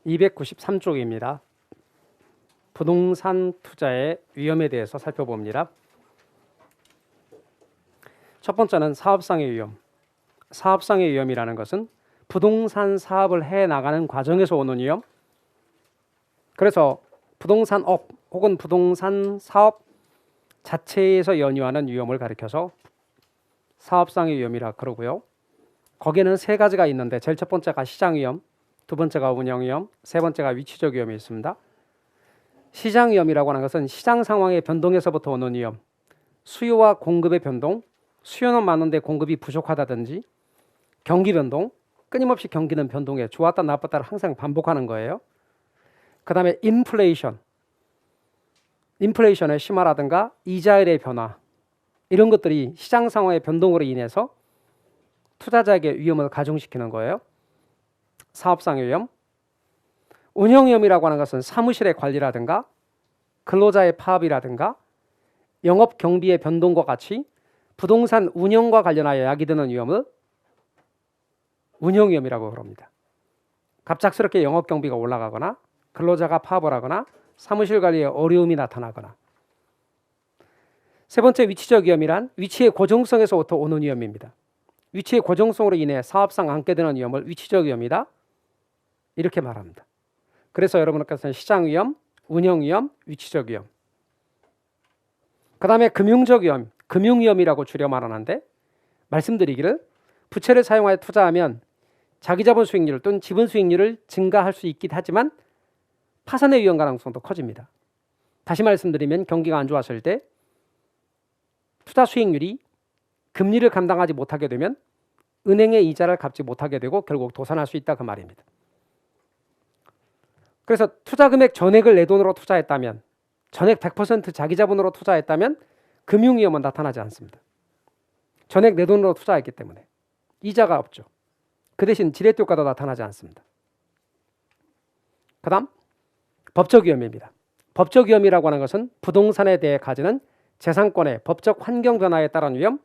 293쪽입니다. 부동산 투자의 위험에 대해서 살펴봅니다. 첫 번째는 사업상의 위험. 사업상의 위험이라는 것은 부동산 사업을 해나가는 과정에서 오는 위험. 그래서 부동산 업 혹은 부동산 사업 자체에서 연유하는 위험을 가리켜서 사업상의 위험이라 그러고요. 거기에는 세 가지가 있는데 제일 첫 번째가 시장 위험, 두 번째가 운영 위험, 세 번째가 위치적 위험이 있습니다. 시장 위험이라고 하는 것은 시장 상황의 변동에서부터 오는 위험, 수요와 공급의 변동, 수요는 많은데 공급이 부족하다든지 경기 변동, 끊임없이 경기는 변동해 좋았다 나빴다를 항상 반복하는 거예요. 그 다음에 인플레이션의 심화라든가 이자율의 변화, 이런 것들이 시장 상황의 변동으로 인해서 투자자에게 위험을 가중시키는 거예요. 사업상의 위험. 운영 위험이라고 하는 것은 사무실의 관리라든가 근로자의 파업이라든가 영업 경비의 변동과 같이 부동산 운영과 관련하여 야기되는 위험을 운영 위험이라고 그럽니다. 갑작스럽게 영업 경비가 올라가거나 근로자가 파업을 하거나 사무실 관리에 어려움이 나타나거나. 세 번째 위치적 위험이란 위치의 고정성에서부터 오는 위험입니다. 위치의 고정성으로 인해 사업상 안게 되는 위험을 위치적 위험이다, 이렇게 말합니다. 그래서 여러분께서는 시장 위험, 운영 위험, 위치적 위험. 그 다음에 금융적 위험, 금융 위험이라고 줄여 말하는데, 말씀드리기를 부채를 사용하여 투자하면 자기 자본 수익률 또는 지분 수익률을 증가할 수 있긴 하지만 파산의 위험 가능성도 커집니다. 다시 말씀드리면 경기가 안 좋았을 때 투자 수익률이 금리를 감당하지 못하게 되면 은행의 이자를 갚지 못하게 되고 결국 도산할 수 있다, 그 말입니다. 그래서 투자 금액 전액을 내 돈으로 투자했다면, 전액 100% 자기 자본으로 투자했다면 금융 위험은 나타나지 않습니다. 전액 내 돈으로 투자했기 때문에 이자가 없죠. 그 대신 지렛대 효과도 나타나지 않습니다. 그 다음 법적 위험입니다. 법적 위험이라고 하는 것은 부동산에 대해 가지는 재산권의 법적 환경 변화에 따른 위험,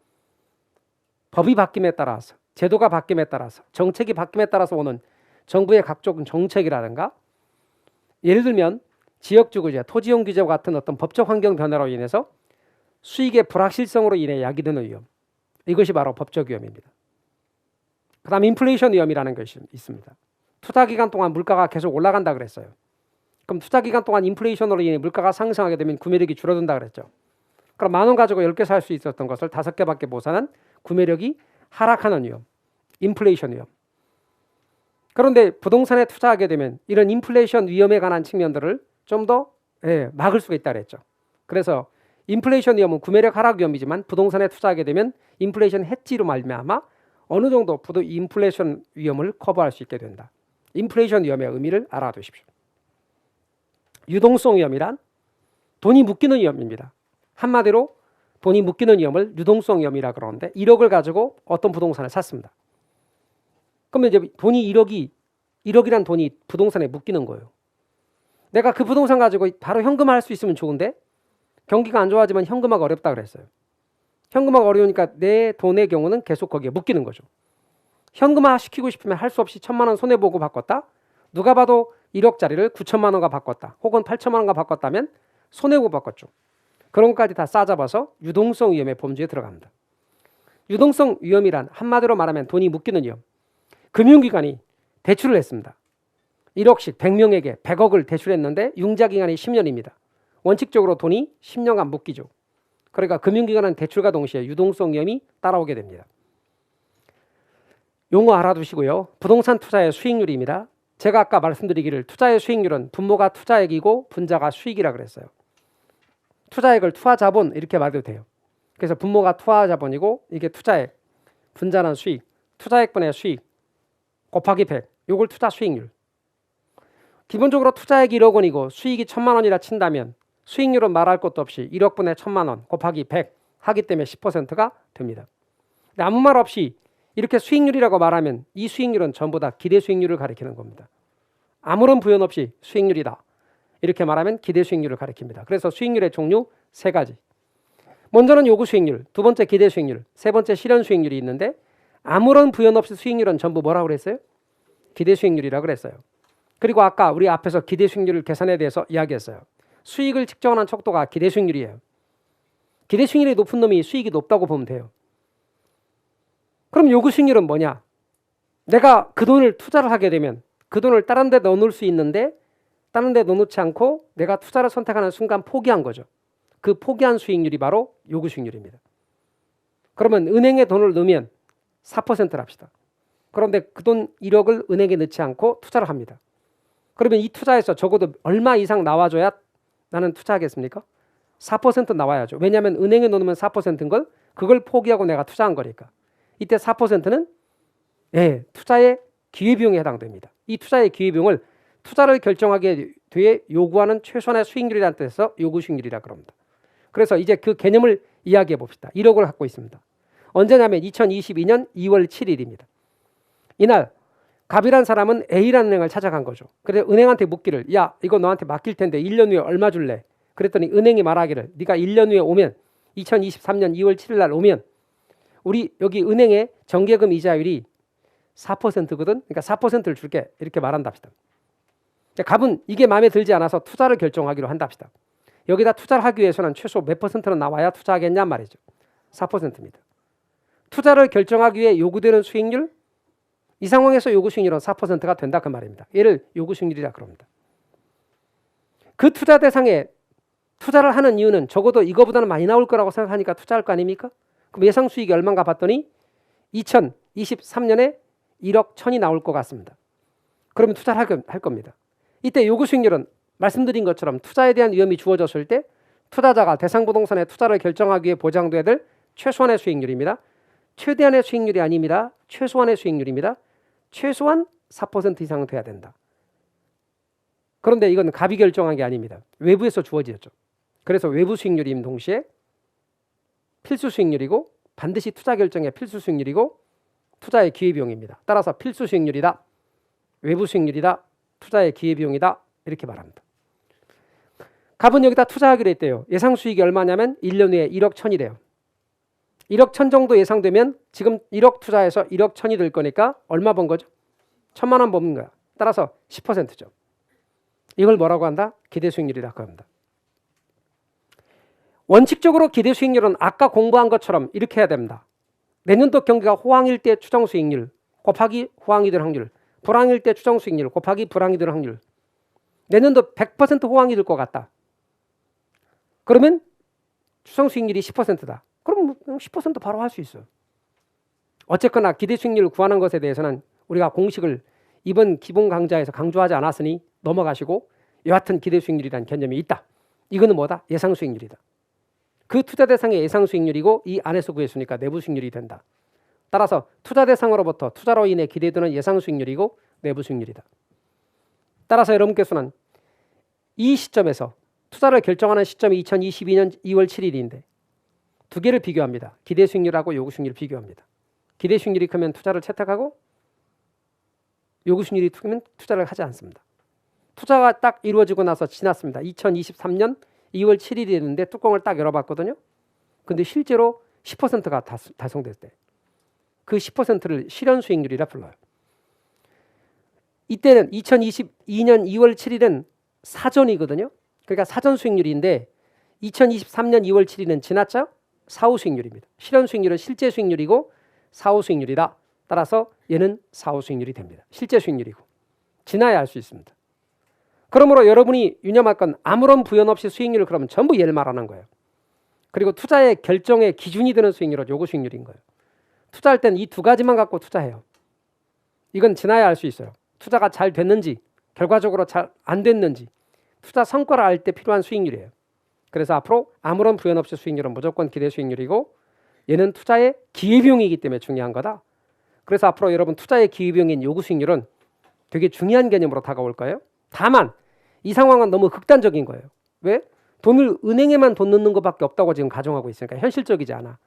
법이 바뀜에 따라서, 제도가 바뀜에 따라서, 정책이 바뀜에 따라서 오는 정부의 각종 정책이라든가, 예를 들면 지역주 규제, 토지용 규제와 같은 어떤 법적 환경 변화로 인해서 수익의 불확실성으로 인해 야기되는 위험, 이것이 바로 법적 위험입니다. 그 다음 인플레이션 위험이라는 것이 있습니다. 투자 기간 동안 물가가 계속 올라간다 그랬어요. 그럼 투자 기간 동안 인플레이션으로 인해 물가가 상승하게 되면 구매력이 줄어든다 그랬죠. 그럼 10,000원 가지고 10개 살 수 있었던 것을 5개밖에 못 사는 구매력이 하락하는 위험, 인플레이션 위험. 그런데 부동산에 투자하게 되면 이런 인플레이션 위험에 관한 측면들을 좀 더 막을 수가 있다 그랬죠. 그래서 인플레이션 위험은 구매력 하락 위험이지만 부동산에 투자하게 되면 인플레이션 해지로 말미암아 어느 정도 인플레이션 위험을 커버할 수 있게 된다. 인플레이션 위험의 의미를 알아두십시오. 유동성 위험이란 돈이 묶이는 위험입니다. 한마디로 돈이 묶이는 위험을 유동성 위험이라 그러는데 1억을 가지고 어떤 부동산을 샀습니다. 그러면 이제 돈이 1억이란 돈이 부동산에 묶이는 거예요. 내가 그 부동산 가지고 바로 현금화할 수 있으면 좋은데 경기가 안 좋아지면 현금화가 어렵다 그랬어요. 현금화가 어려우니까 내 돈의 경우는 계속 거기에 묶이는 거죠. 현금화 시키고 싶으면 할 수 없이 1,000만 원 손해보고 바꿨다. 누가 봐도 1억짜리를 9천만 원과 바꿨다. 혹은 8천만 원과 바꿨다면 손해보고 바꿨죠. 그런 것까지 다 싸잡아서 유동성 위험의 범주에 들어갑니다. 유동성 위험이란 한마디로 말하면 돈이 묶이는 위험. 금융기관이 대출을 했습니다. 1억씩 100명에게 100억을 대출했는데 융자기간이 10년입니다. 원칙적으로 돈이 10년간 묶이죠. 그러니까 금융기관은 대출과 동시에 유동성 위험이 따라오게 됩니다. 용어 알아두시고요. 부동산 투자의 수익률입니다. 제가 아까 말씀드리기를 투자의 수익률은 분모가 투자액이고 분자가 수익이라 그랬어요. 투자액을 투하자본 이렇게 말해도 돼요. 그래서 분모가 투하자본이고 이게 투자액, 분자는 수익, 투자액분의 수익 곱하기 100, 이걸 투자 수익률. 기본적으로 투자액이 1억 원이고 수익이 1,000만 원이라 친다면 수익률은 말할 것도 없이 1억분의 1,000만 원 곱하기 100 하기 때문에 10%가 됩니다. 근데 아무 말 없이 이렇게 수익률이라고 말하면 이 수익률은 전부 다 기대 수익률을 가리키는 겁니다. 아무런 부연 없이 수익률이다, 이렇게 말하면 기대 수익률을 가리킵니다. 그래서 수익률의 종류 3가지. 먼저는 요구 수익률, 두 번째 기대 수익률, 세 번째 실현 수익률이 있는데 아무런 부연 없이 수익률은 전부 뭐라고 그랬어요? 기대 수익률이라고 그랬어요. 그리고 아까 우리 앞에서 기대 수익률 계산에 대해서 이야기했어요. 수익을 측정하는 척도가 기대 수익률이에요. 기대 수익률이 높은 놈이 수익이 높다고 보면 돼요. 그럼 요구 수익률은 뭐냐? 내가 그 돈을 투자를 하게 되면 그 돈을 다른 데 넣어놓을 수 있는데 다른 데 넣어놓지 않고 내가 투자를 선택하는 순간 포기한 거죠. 그 포기한 수익률이 바로 요구 수익률입니다. 그러면 은행에 돈을 넣으면 4%를 합시다. 그런데 그 돈 1억을 은행에 넣지 않고 투자를 합니다. 그러면 이 투자에서 적어도 얼마 이상 나와줘야 나는 투자하겠습니까? 4% 나와야죠. 왜냐하면 은행에 넣으면 4%인 걸 그걸 포기하고 내가 투자한 거니까. 이때 4%는 투자의 기회비용에 해당됩니다. 이 투자의 기회비용을 투자를 결정하게 돼 요구하는 최소한의 수익률이라는 뜻에서 요구 수익률이라고 합니다. 그래서 이제 그 개념을 이야기해 봅시다. 1억을 갖고 있습니다. 언제냐면 2022년 2월 7일입니다. 이날 갑이란 사람은 A라는 은행을 찾아간 거죠. 그래서 은행한테 묻기를 야 이거 너한테 맡길 텐데 1년 후에 얼마 줄래? 그랬더니 은행이 말하기를 네가 1년 후에 오면 2023년 2월 7일 날 오면 우리 여기 은행의 정기예금 이자율이 4%거든. 그러니까 4%를 줄게. 이렇게 말한답시다. 갑은 이게 마음에 들지 않아서 투자를 결정하기로 한답시다. 여기다 투자를 하기 위해서는 최소 몇 %는 나와야 투자하겠냐 말이죠. 4%입니다. 투자를 결정하기 위해 요구되는 수익률 이 상황에서 요구 수익률은 4%가 된다 그 말입니다. 얘를 요구 수익률이라 그럽니다. 그 투자 대상에 투자를 하는 이유는 적어도 이거보다는 많이 나올 거라고 생각하니까 투자할 거 아닙니까? 그럼 예상 수익이 얼마인가 봤더니 2023년에 1억 1천이 나올 것 같습니다. 그러면 투자를 할 겁니다. 이때 요구 수익률은 말씀드린 것처럼 투자에 대한 위험이 주어졌을 때 투자자가 대상 부동산에 투자를 결정하기 위해 보장돼야 될 최소한의 수익률입니다. 최대한의 수익률이 아닙니다. 최소한의 수익률입니다. 최소한 4% 이상은 돼야 된다. 그런데 이건 갑이 결정한 게 아닙니다. 외부에서 주어지었죠. 그래서 외부 수익률임 동시에 필수 수익률이고 반드시 투자 결정의 필수 수익률이고 투자의 기회비용입니다. 따라서 필수 수익률이다. 외부 수익률이다. 투자의 기회비용이다. 이렇게 말합니다. 갑은 여기다 투자하기로 했대요. 예상 수익이 얼마냐면 1년 후에 1억 1천이래요. 1억 1천 정도 예상되면 지금 1억 투자해서 1억 1천이 될 거니까 얼마 번 거죠? 1천만 원 버는 거야. 따라서 10%죠. 이걸 뭐라고 한다? 기대 수익률이라고 합니다. 원칙적으로 기대 수익률은 아까 공부한 것처럼 이렇게 해야 됩니다. 내년도 경기가 호황일 때 추정 수익률 곱하기 호황이 될 확률, 불황일 때 추정 수익률 곱하기 불황이 될 확률. 내년도 100% 호황이 될 것 같다. 그러면 추정 수익률이 10%다. 그럼 10% 바로 할 수 있어요. 어쨌거나 기대 수익률을 구하는 것에 대해서는 우리가 공식을 이번 기본 강좌에서 강조하지 않았으니 넘어가시고 여하튼 기대 수익률이라는 개념이 있다. 이거는 뭐다? 예상 수익률이다. 그 투자 대상의 예상 수익률이고 이 안에서 구했으니까 내부 수익률이 된다. 따라서 투자 대상으로부터 투자로 인해 기대되는 예상 수익률이고 내부 수익률이다. 따라서 여러분께서는 이 시점에서 투자를 결정하는 시점이 2022년 2월 7일인데 두 개를 비교합니다. 기대 수익률하고 요구 수익률을 비교합니다. 기대 수익률이 크면 투자를 채택하고 요구 수익률이 크면 투자를 하지 않습니다. 투자가 딱 이루어지고 나서 지났습니다. 2023년 2월 7일이 됐는데 뚜껑을 딱 열어봤거든요. 근데 실제로 10%가 달성될 때 그 10%를 실현 수익률이라 불러요. 이때는 2022년 2월 7일은 사전이거든요. 그러니까 사전 수익률인데 2023년 2월 7일은 지났죠? 사후 수익률입니다. 실현 수익률은 실제 수익률이고 사후 수익률이다. 따라서 얘는 사후 수익률이 됩니다. 실제 수익률이고 지나야 알 수 있습니다. 그러므로 여러분이 유념할 건 아무런 부연 없이 수익률을 그러면 전부 얘를 말하는 거예요. 그리고 투자의 결정의 기준이 되는 수익률은 요구 수익률인 거예요. 투자할 땐 이 두 가지만 갖고 투자해요. 이건 지나야 알 수 있어요. 투자가 잘 됐는지 결과적으로 잘 안 됐는지 투자 성과를 알 때 필요한 수익률이에요. 그래서 앞으로 아무런 부연 없이 수익률은 무조건 기대 수익률이고 얘는 투자의 기회비용이기 때문에 중요한 거다. 그래서 앞으로 여러분 투자의 기회비용인 요구 수익률은 되게 중요한 개념으로 다가올 거예요. 다만 이 상황은 너무 극단적인 거예요. 왜? 돈을 은행에만 돈 넣는 것밖에 없다고 지금 가정하고 있으니까 현실적이지 않아.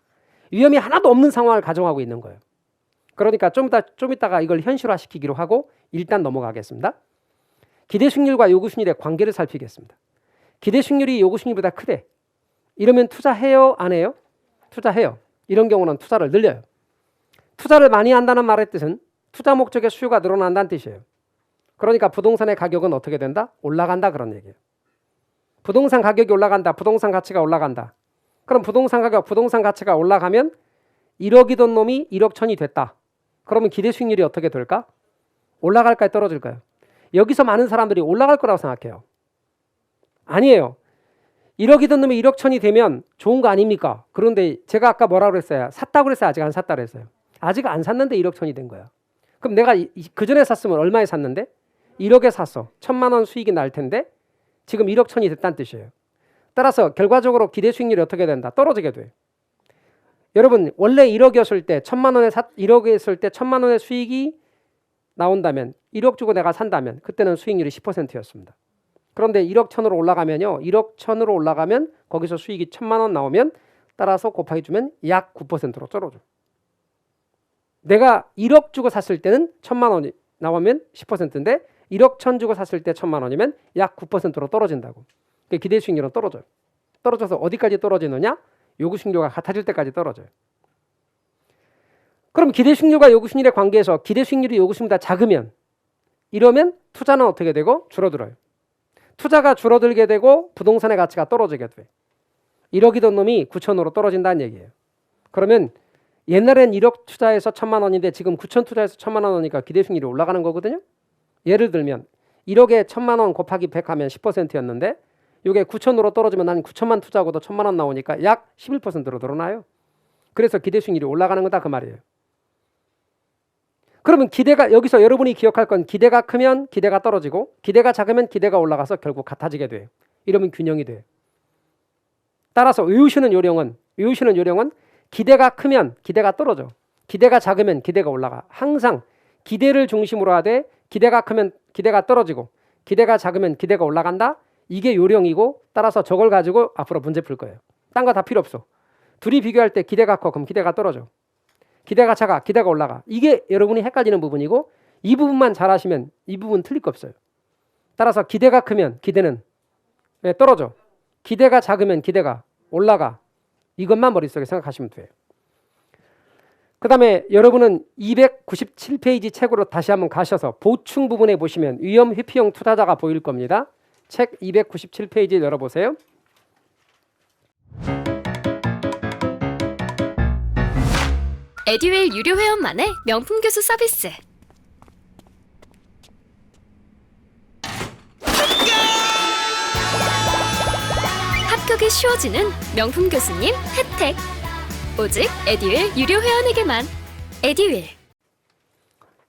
위험이 하나도 없는 상황을 가정하고 있는 거예요. 그러니까 좀 이따가 이걸 현실화시키기로 하고 일단 넘어가겠습니다. 기대 수익률과 요구 수익률의 관계를 살피겠습니다. 기대 수익률이 요구 수익률보다 크대. 이러면 투자해요? 안 해요? 투자해요. 이런 경우는 투자를 늘려요. 투자를 많이 한다는 말의 뜻은 투자 목적의 수요가 늘어난다는 뜻이에요. 그러니까 부동산의 가격은 어떻게 된다? 올라간다 그런 얘기예요. 부동산 가격이 올라간다. 부동산 가치가 올라간다. 그럼 부동산 가격, 부동산 가치가 올라가면 1억이던 놈이 1억 1천이 됐다. 그러면 기대 수익률이 어떻게 될까? 올라갈까요? 떨어질까요? 여기서 많은 사람들이 올라갈 거라고 생각해요. 아니에요. 1억이던 놈이 1억 1천이 되면 좋은 거 아닙니까? 그런데 제가 아까 뭐라고 그랬어요? 샀다고 그랬어요? 아직 안 샀다 그랬어요? 아직 안 샀는데 1억 1천이 된 거야. 그럼 내가 그 전에 샀으면 얼마에 샀는데? 1억에 샀어. 1,000만 원 수익이 날 텐데 지금 1억 1천이 됐다는 뜻이에요. 따라서 결과적으로 기대 수익률이 어떻게 된다? 떨어지게 돼. 여러분 원래 1억이었을 때 1,000만 원에 1억이었을 때 1,000만 원의 수익이 나온다면 1억 주고 내가 산다면 그때는 수익률이 10%였습니다. 그런데 1억 1천으로 올라가면요. 1억 1천으로 올라가면 거기서 수익이 1,000만 원 나오면 따라서 곱하기 주면 약 9%로 떨어져. 내가 1억 주고 샀을 때는 1,000만 원이 나오면 10%인데 1억 1천 주고 샀을 때 1,000만 원이면 약 9%로 떨어진다고. 기대 수익률은 떨어져요. 떨어져서 어디까지 떨어지느냐? 요구 수익률과 같아질 때까지 떨어져요. 그럼 기대 수익률과 요구 수익률의 관계에서 기대 수익률이 요구 수익률보다 작으면 이러면 투자는 어떻게 되고? 줄어들어요. 투자가 줄어들게 되고 부동산의 가치가 떨어지게 돼. 1억이던 놈이 9천으로 떨어진다는 얘기예요. 그러면 옛날엔 1억 투자해서 1,000만 원인데 지금 9천 투자해서 1,000만 원이니까 기대 수익률이 올라가는 거거든요. 예를 들면 1억에 1,000만 원 곱하기 100 하면 10%였는데 이게 9천으로 떨어지면 난 9천만 투자하고도 1,000만 원 나오니까 약 11%로 늘어나요. 그래서 기대 수익률이 올라가는 거다 그 말이에요. 그러면 기대가 여기서 여러분이 기억할 건 기대가 크면 기대가 떨어지고 기대가 작으면 기대가 올라가서 결국 같아지게 돼요. 이러면 균형이 돼요. 따라서 외우시는 요령은 기대가 크면 기대가 떨어져. 기대가 작으면 기대가 올라가. 항상 기대를 중심으로 하되 기대가 크면 기대가 떨어지고 기대가 작으면 기대가 올라간다. 이게 요령이고 따라서 저걸 가지고 앞으로 문제 풀 거예요. 딴 거 다 필요 없어. 둘이 비교할 때 기대가 커 그럼 기대가 떨어져. 기대가 작아 기대가 올라가. 이게 여러분이 헷갈리는 부분이고 이 부분만 잘하시면 이 부분 틀릴 거 없어요. 따라서 기대가 크면 기대는 떨어져. 기대가 작으면 기대가 올라가. 이것만 머릿속에 생각하시면 돼요. 그 다음에 여러분은 297페이지 책으로 다시 한번 가셔서 보충 부분에 보시면 위험 회피형 투자자가 보일 겁니다. 책 297페이지 열어보세요. 에듀윌 유료 회원만의 명품 교수 서비스. 합격이 쉬워지는 명품 교수님 혜택. 오직 에듀윌 유료 회원에게만. 에듀윌.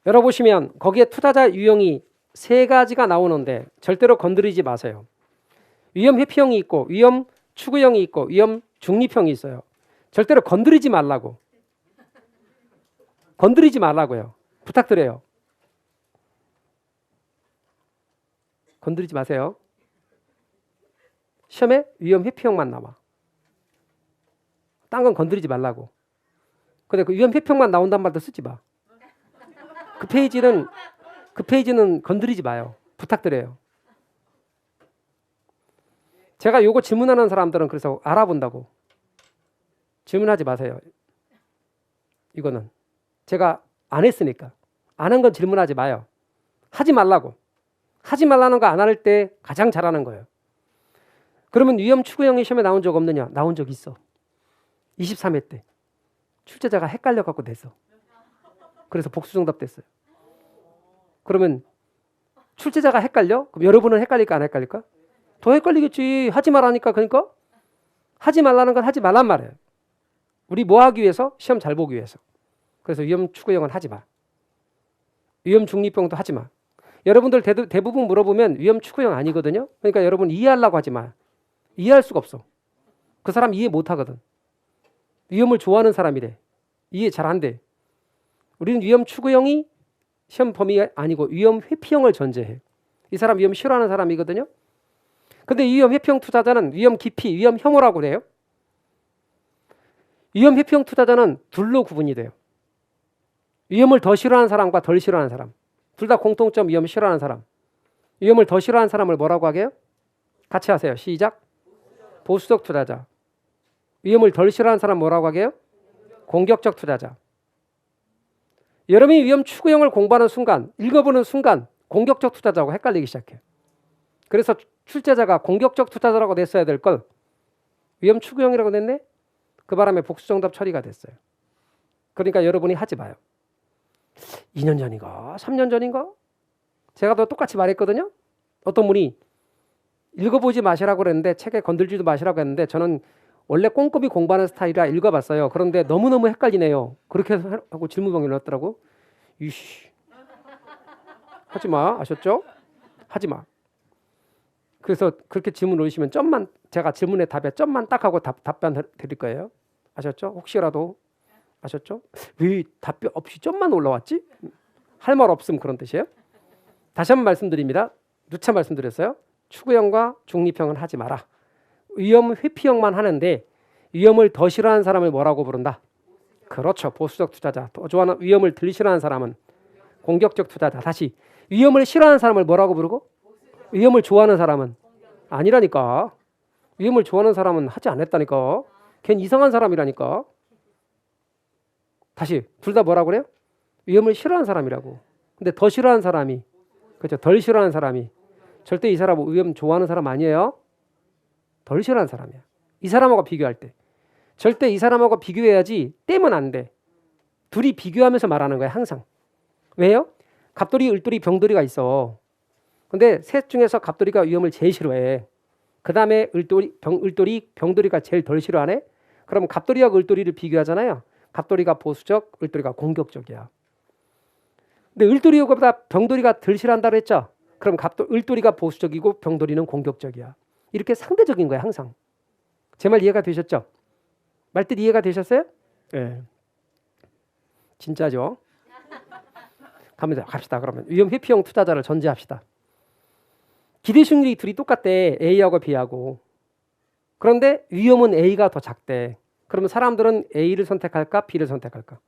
열어보시면 거기에 투자자 유형이 3가지가 나오는데 절대로 건드리지 마세요. 위험 회피형이 있고 위험 추구형이 있고 위험 중립형이 있어요. 절대로 건드리지 말라고. 건드리지 말라고요. 부탁드려요. 건드리지 마세요. 시험에 위험 회피형만 나와. 딴 건 건드리지 말라고. 근데 그 위험 회피형만 나온단 말도 쓰지 마. 그 페이지는 건드리지 마요. 부탁드려요. 제가 요거 질문하는 사람들은 그래서 알아본다고. 질문하지 마세요. 이거는 제가 안 했으니까. 안 한 건 질문하지 마요. 하지 말라고. 하지 말라는 거 안 할 때 가장 잘하는 거예요. 그러면 위험 추구형이 시험에 나온 적 없느냐? 나온 적 있어. 23회 때. 출제자가 헷갈려갖고 냈어. 그래서 복수정답 됐어요. 그러면 출제자가 헷갈려? 그럼 여러분은 헷갈릴까 안 헷갈릴까? 더 헷갈리겠지. 하지 말라니까. 그러니까 하지 말라는 건 하지 말란 말이에요. 우리 뭐 하기 위해서? 시험 잘 보기 위해서. 그래서 위험 추구형은 하지 마. 위험 중립형도 하지 마. 여러분들 대부분 물어보면 위험 추구형 아니거든요. 그러니까 여러분 이해하려고 하지 마. 이해할 수가 없어. 그 사람 이해 못 하거든. 위험을 좋아하는 사람이래. 이해 잘 안 돼. 우리는 위험 추구형이 시험 범위 아니고 위험 회피형을 전제해. 이 사람 위험 싫어하는 사람이거든요. 근데 위험 회피형 투자자는 위험 기피, 위험 혐오라고 그래요. 위험 회피형 투자자는 둘로 구분이 돼요. 위험을 더 싫어하는 사람과 덜 싫어하는 사람. 둘 다 공통점 위험 싫어하는 사람. 위험을 더 싫어하는 사람을 뭐라고 하게요? 같이 하세요. 시작. 보수적 투자자. 위험을 덜 싫어하는 사람 뭐라고 하게요? 공격적 투자자. 여러분이 위험 추구형을 공부하는 순간, 읽어보는 순간 공격적 투자자하고 헷갈리기 시작해요. 그래서 출제자가 공격적 투자자라고 냈어야 될 걸 위험 추구형이라고 냈네? 그 바람에 복수정답 처리가 됐어요. 그러니까 여러분이 하지 마요. 2년 전인가 3년 전인가 제가 또 똑같이 말했거든요. 어떤 분이 읽어보지 마시라고 그랬는데 책에 건들지도 마시라고 했는데 저는 원래 꼼꼼히 공부하는 스타일이라 읽어봤어요. 그런데 너무너무 헷갈리네요. 그렇게 하고 질문병이 넣었더라고. 이씨 하지마 아셨죠? 하지마. 그래서 그렇게 질문 올리시면 점만 제가 질문의 답에 점만 딱 하고 답변 드릴 거예요. 아셨죠? 혹시라도 아셨죠? 왜 답변 없이 점만 올라왔지? 할 말 없음 그런 뜻이에요. 다시 한번 말씀드립니다. 누차 말씀드렸어요. 추구형과 중립형은 하지 마라. 위험 회피형만 하는데 위험을 더 싫어하는 사람을 뭐라고 부른다? 그렇죠. 보수적 투자자. 더 좋아하는 위험을 덜 싫어하는 사람은 공격적 투자자. 다시 위험을 싫어하는 사람을 뭐라고 부르고 위험을 좋아하는 사람은 아니라니까. 위험을 좋아하는 사람은 하지 않았다니까. 걘 이상한 사람이라니까. 다시 둘 다 뭐라고 그래요? 위험을 싫어하는 사람이라고. 근데 더 싫어하는 사람이 그렇죠. 덜 싫어하는 사람이 절대 이 사람은 위험 좋아하는 사람 아니에요. 덜 싫어하는 사람이야. 이 사람하고 비교할 때 절대 이 사람하고 비교해야지 떼면 안 돼. 둘이 비교하면서 말하는 거야 항상. 왜요? 갑돌이, 을돌이, 병돌이가 있어. 근데 셋 중에서 갑돌이가 위험을 제일 싫어해. 그 다음에 을돌이, 병돌이가 제일 덜 싫어하네. 그럼 갑돌이하고 을돌이를 비교하잖아요. 갑돌이가 보수적, 을돌이가 공격적이야. 근데 을돌이보다 병돌이가 덜 싫어한다고 했죠. 그럼 을돌이가 보수적이고 병돌이는 공격적이야. 이렇게 상대적인 거야 항상. 제 말 이해가 되셨죠? 말뜻 이해가 되셨어요? 네. 진짜죠? 갑시다. 그러면 위험 회피형 투자자를 전제합시다. 기대 수익률이 둘이 똑같대. A하고 B하고. 그런데 위험은 A가 더 작대. 그러면 사람들은 A를 선택할까? B를 선택할까?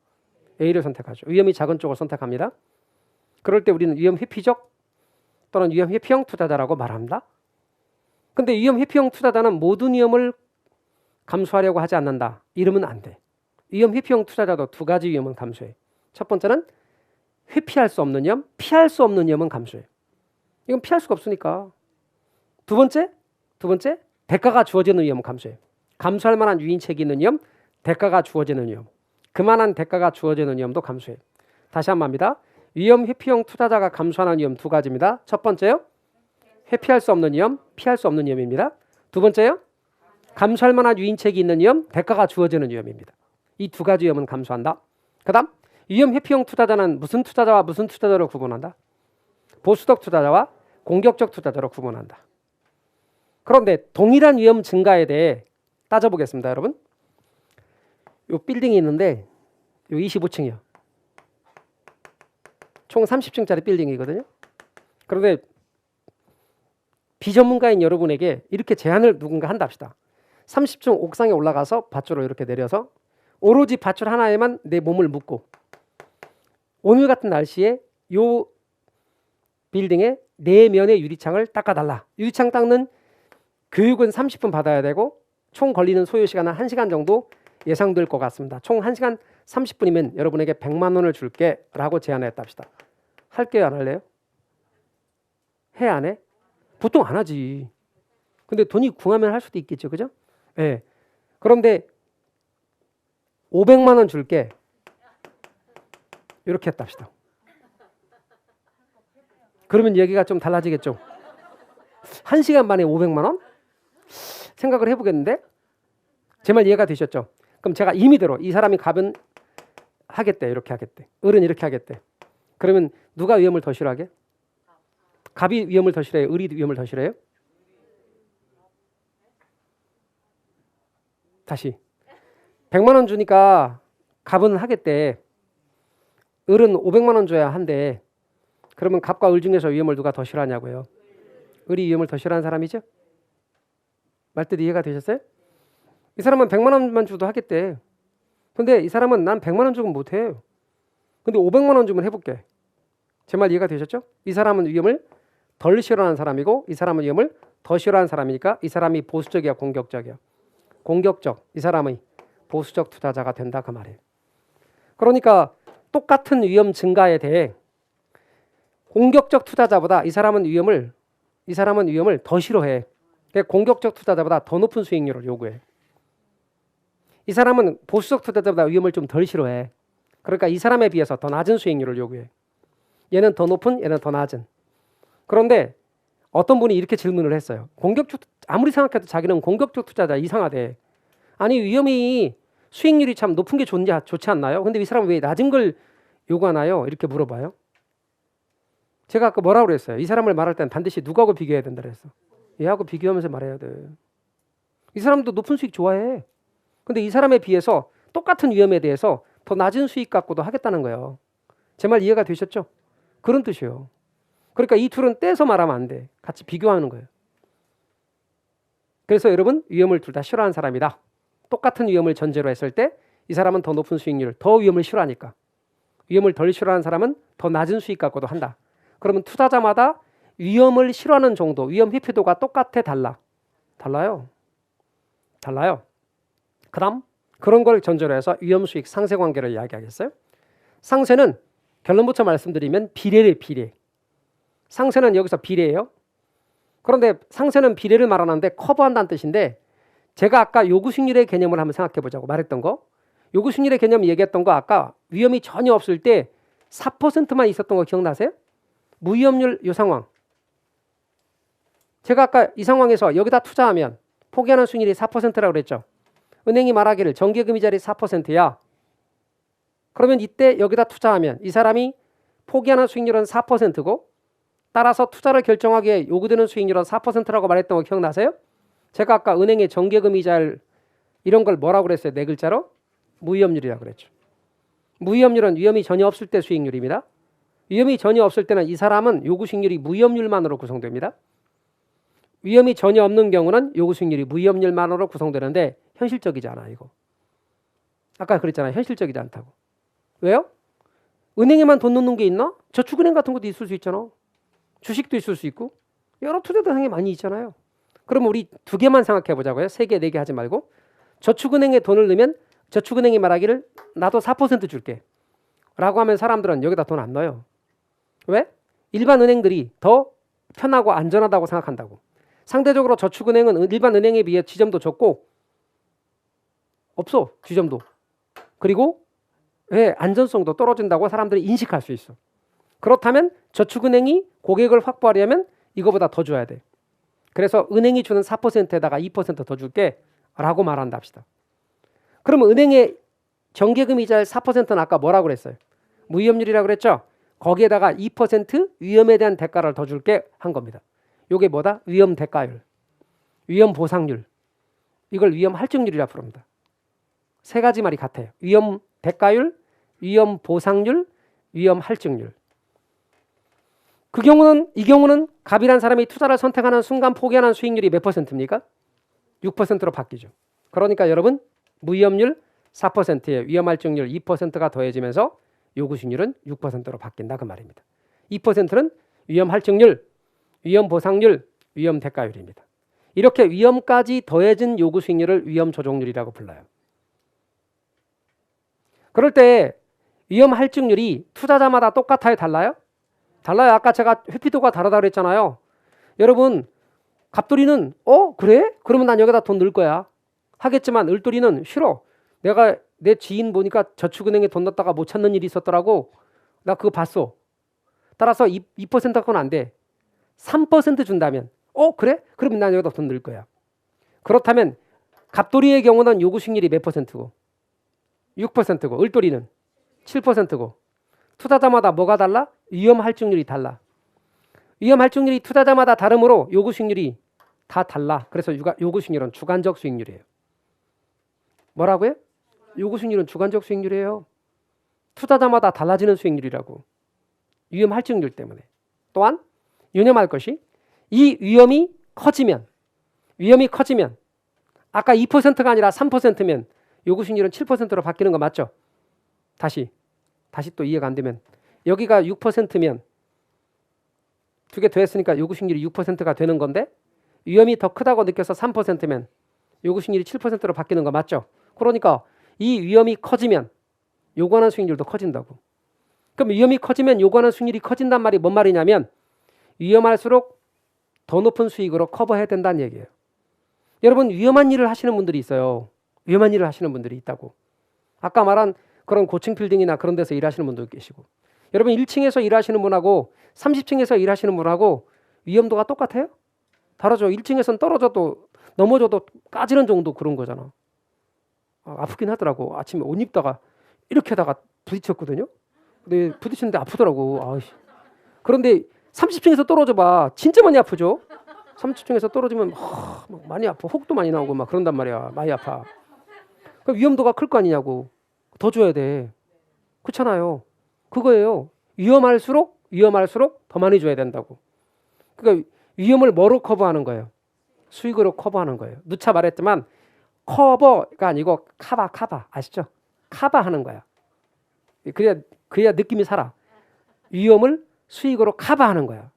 A를 선택하죠. 위험이 작은 쪽을 선택합니다. 그럴 때 우리는 위험 회피적 또는 위험 회피형 투자자라고 말합니다. 근데 위험 회피형 투자자는 모든 위험을 감수하려고 하지 않는다. 이러면 안 돼. 위험 회피형 투자자도 두 가지 위험은 감수해. 첫 번째는 회피할 수 없는 위험, 피할 수 없는 위험은 감수해. 이건 피할 수가 없으니까. 두 번째 대가가 주어지는 위험은 감수해. 감수할 만한 유인책이 있는 위험, 대가가 주어지는 위험. 그만한 대가가 주어지는 위험도 감수해. 다시 한번 합니다. 위험 회피형 투자자가 감수하는 위험 두 가지입니다. 첫 번째요. 회피할 수 없는 위험, 피할 수 없는 위험입니다. 두 번째요. 감수할 만한 유인책이 있는 위험, 대가가 주어지는 위험입니다. 이 두 가지 위험은 감수한다. 그 다음 위험 회피형 투자자는 무슨 투자자와 무슨 투자자로 구분한다? 보수적 투자자와 공격적 투자자로 구분한다. 그런데 동일한 위험 증가에 대해 따져보겠습니다. 여러분. 요 빌딩이 있는데 요 25층이요. 총 30층짜리 빌딩이거든요. 그런데 비전문가인 여러분에게 이렇게 제안을 누군가 한답시다. 30층 옥상에 올라가서 밧줄로 이렇게 내려서 오로지 밧줄 하나에만 내 몸을 묶고 오늘 같은 날씨에 요 빌딩의 네 면의 유리창을 닦아달라. 유리창 닦는 교육은 30분 받아야 되고 총 걸리는 소요 시간은 1시간 정도 예상될 것 같습니다. 총 1시간 30분이면 여러분에게 100만 원을 줄게 라고 제안했답시다. 할게요 안 할래요? 해 안 해? 보통 안 하지. 근데 돈이 궁하면 할 수도 있겠죠. 그죠? 네. 그런데 500만 원 줄게. 이렇게 했답시다. 그러면 얘기가 좀 달라지겠죠. 1시간 만에 500만 원? 생각을 해보겠는데 제 말 이해가 되셨죠? 그럼 제가 임의대로 이 사람이 갑은 하겠대. 이렇게 하겠대. 을은 이렇게 하겠대. 그러면 누가 위험을 더 싫어하게? 갑이 위험을 더 싫어해요? 을이 위험을 더 싫어해요? 다시 100만 원 주니까 갑은 하겠대. 을은 500만 원 줘야 한대. 그러면 갑과 을 중에서 위험을 누가 더 싫어하냐고요? 을이 위험을 더 싫어하는 사람이죠? 말뜻 이해가 되셨어요? 이 사람은 100만 원만 줘도 하겠대. 근데 이 사람은 난 100만 원 주면 못해. 근데 500만 원 주면 해볼게. 제 말 이해가 되셨죠? 이 사람은 위험을 덜 싫어하는 사람이고 이 사람은 위험을 더 싫어하는 사람이니까 이 사람이 보수적이야 공격적이야? 공격적. 이 사람의 보수적 투자자가 된다 그 말이에요. 그러니까 똑같은 위험 증가에 대해 공격적 투자자보다 이 사람은 위험을 더 싫어해. 그러니까 공격적 투자자보다 더 높은 수익률을 요구해. 이 사람은 보수적 투자자보다 위험을 좀 덜 싫어해. 그러니까 이 사람에 비해서 더 낮은 수익률을 요구해. 얘는 더 높은, 얘는 더 낮은. 그런데 어떤 분이 이렇게 질문을 했어요. 아무리 생각해도 자기는 공격적 투자자 이상하대. 아니 위험이 수익률이 참 높은 게 좋지 않나요? 근데 이 사람은 왜 낮은 걸 요구하나요? 이렇게 물어봐요. 제가 아까 뭐라고 그랬어요? 이 사람을 말할 때는 반드시 누구하고 비교해야 된다 그랬어. 얘하고 비교하면서 말해야 돼. 이 사람도 높은 수익 좋아해. 근데 이 사람에 비해서 똑같은 위험에 대해서 더 낮은 수익 갖고도 하겠다는 거예요. 제 말 이해가 되셨죠? 그런 뜻이에요. 그러니까 이 둘은 떼서 말하면 안 돼. 같이 비교하는 거예요. 그래서 여러분 위험을 둘 다 싫어하는 사람이다. 똑같은 위험을 전제로 했을 때 이 사람은 더 높은 수익률, 더 위험을 싫어하니까. 위험을 덜 싫어하는 사람은 더 낮은 수익 갖고도 한다. 그러면 투자자마다 위험을 싫어하는 정도, 위험 회피도가 똑같아 달라요. 그 다음 그런 걸 전제로 해서 위험 수익 상세 관계를 이야기하겠어요. 상세는 결론부터 말씀드리면 비례. 상세는 여기서 비례예요. 그런데 상세는 비례를 말하는데 커버한다는 뜻인데 제가 아까 요구 수익률의 개념을 한번 생각해 보자고 말했던 거. 요구 수익률의 개념 얘기했던 거 아까 위험이 전혀 없을 때 4%만 있었던 거 기억나세요? 무위험률 요 상황. 제가 아까 이 상황에서 여기다 투자하면 포기하는 수익률이 4%라고 그랬죠. 은행이 말하기를 정기금이자리 4%야. 그러면 이때 여기다 투자하면 이 사람이 포기하는 수익률은 4%고 따라서 투자를 결정하기에 요구되는 수익률은 4%라고 말했던 거 기억나세요? 제가 아까 은행의 정기금이자 이런 걸 뭐라고 그랬어요? 네 글자로? 무위험률이라고 그랬죠. 무위험률은 위험이 전혀 없을 때 수익률입니다. 위험이 전혀 없을 때는 이 사람은 요구 수익률이 무위험률만으로 구성됩니다. 위험이 전혀 없는 경우는 요구 수익률이 무위험률만으로 구성되는데 현실적이지 않아 이거. 아까 그랬잖아요. 현실적이지 않다고. 왜요? 은행에만 돈 넣는 게 있나? 저축은행 같은 것도 있을 수 있잖아. 주식도 있을 수 있고 여러 투자 대상이 많이 있잖아요. 그럼 우리 두 개만 생각해 보자고요. 세 개, 네 개 하지 말고 저축은행에 돈을 넣으면 저축은행이 말하기를 나도 4% 줄게 라고 하면 사람들은 여기다 돈 안 넣어요. 왜? 일반 은행들이 더 편하고 안전하다고 생각한다고. 상대적으로 저축은행은 일반 은행에 비해 지점도 적고 없어. 지점도. 그리고 안전성도 떨어진다고 사람들이 인식할 수 있어. 그렇다면 저축은행이 고객을 확보하려면 이거보다 더 줘야 돼. 그래서 은행이 주는 4%에다가 2% 더 줄게 라고 말한다 합시다. 그러면 은행의 정기금이자 4%는 아까 뭐라고 그랬어요? 무위험률이라고 그랬죠? 거기에다가 2% 위험에 대한 대가를 더 줄게 한 겁니다. 이게 뭐다? 위험 대가율, 위험 보상률. 이걸 위험 할증률이라고 부릅니다. 세 가지 말이 같아요. 위험 대가율, 위험 보상률, 위험 할증률. 이 경우는 갑이란 사람이 투자를 선택하는 순간 포기하는 수익률이 몇 %입니까? 6%로 바뀌죠. 그러니까 여러분 무위험률 4%에 위험 할증률 2%가 더해지면서 요구 수익률은 6%로 바뀐다 그 말입니다. 2%는 위험 할증률, 위험 보상률, 위험 대가율입니다. 이렇게 위험까지 더해진 요구 수익률을 위험 조정률이라고 불러요. 그럴 때 위험 할증률이 투자자마다 똑같아요? 달라요? 달라요. 아까 제가 회피도가 다르다고 그랬잖아요. 여러분 갑돌이는 그래? 그러면 난 여기다 돈 넣을 거야 하겠지만 을돌이는 싫어. 내가 내 지인 보니까 저축은행에 돈 넣었다가 못 찾는 일이 있었더라고. 나 그거 봤어. 따라서 2% 갖고는 안 돼. 3% 준다면 그래? 그러면 난 여기다 돈 넣을 거야. 그렇다면 갑돌이의 경우는 요구 수익률이 몇 %고 6%고 을돌이는 7%고 투자자마다 뭐가 달라? 위험 할증률이 달라. 위험 할증률이 투자자마다 다르므로 요구 수익률이 다 달라. 그래서 요구 수익률은 주관적 수익률이에요. 뭐라고요? 요구 수익률은 주관적 수익률이에요. 투자자마다 달라지는 수익률이라고. 위험 할증률 때문에. 또한 유념할 것이 이 위험이 커지면 아까 2%가 아니라 3%면 요구 수익률은 7%로 바뀌는 거 맞죠? 다시 또 이해가 안 되면 여기가 6%면 두 개 더했으니까 요구 수익률이 6%가 되는 건데 위험이 더 크다고 느껴서 3%면 요구 수익률이 7%로 바뀌는 거 맞죠? 그러니까 이 위험이 커지면 요구하는 수익률도 커진다고. 그럼 위험이 커지면 요구하는 수익률이 커진단 말이 뭔 말이냐면 위험할수록 더 높은 수익으로 커버해야 된다는 얘기예요. 여러분 위험한 일을 하시는 분들이 있어요. 위험한 일을 하시는 분들이 있다고. 아까 말한 그런 고층 빌딩이나 그런 데서 일하시는 분도 계시고 여러분 1층에서 일하시는 분하고 30층에서 일하시는 분하고 위험도가 똑같아요? 다르죠. 1층에서는 떨어져도 넘어져도 까지는 정도 그런 거잖아. 아프긴 하더라고. 아침에 옷 입다가 이렇게 하다가 부딪혔거든요. 근데 부딪혔는데 아프더라고. 아이씨. 그런데 30층에서 떨어져 봐. 진짜 많이 아프죠. 30층에서 떨어지면 막 많이 아파. 혹도 많이 나오고 막 그런단 말이야. 많이 아파. 그 위험도가 클 거 아니냐고. 더 줘야 돼. 그렇잖아요. 그거예요. 위험할수록 더 많이 줘야 된다고. 그러니까 위험을 뭐로 커버하는 거예요? 수익으로 커버하는 거예요. 누차 말했지만 커버가 아니고 카바 아시죠? 카바하는 거야. 그래야 느낌이 살아. 위험을 수익으로 카바하는 거야.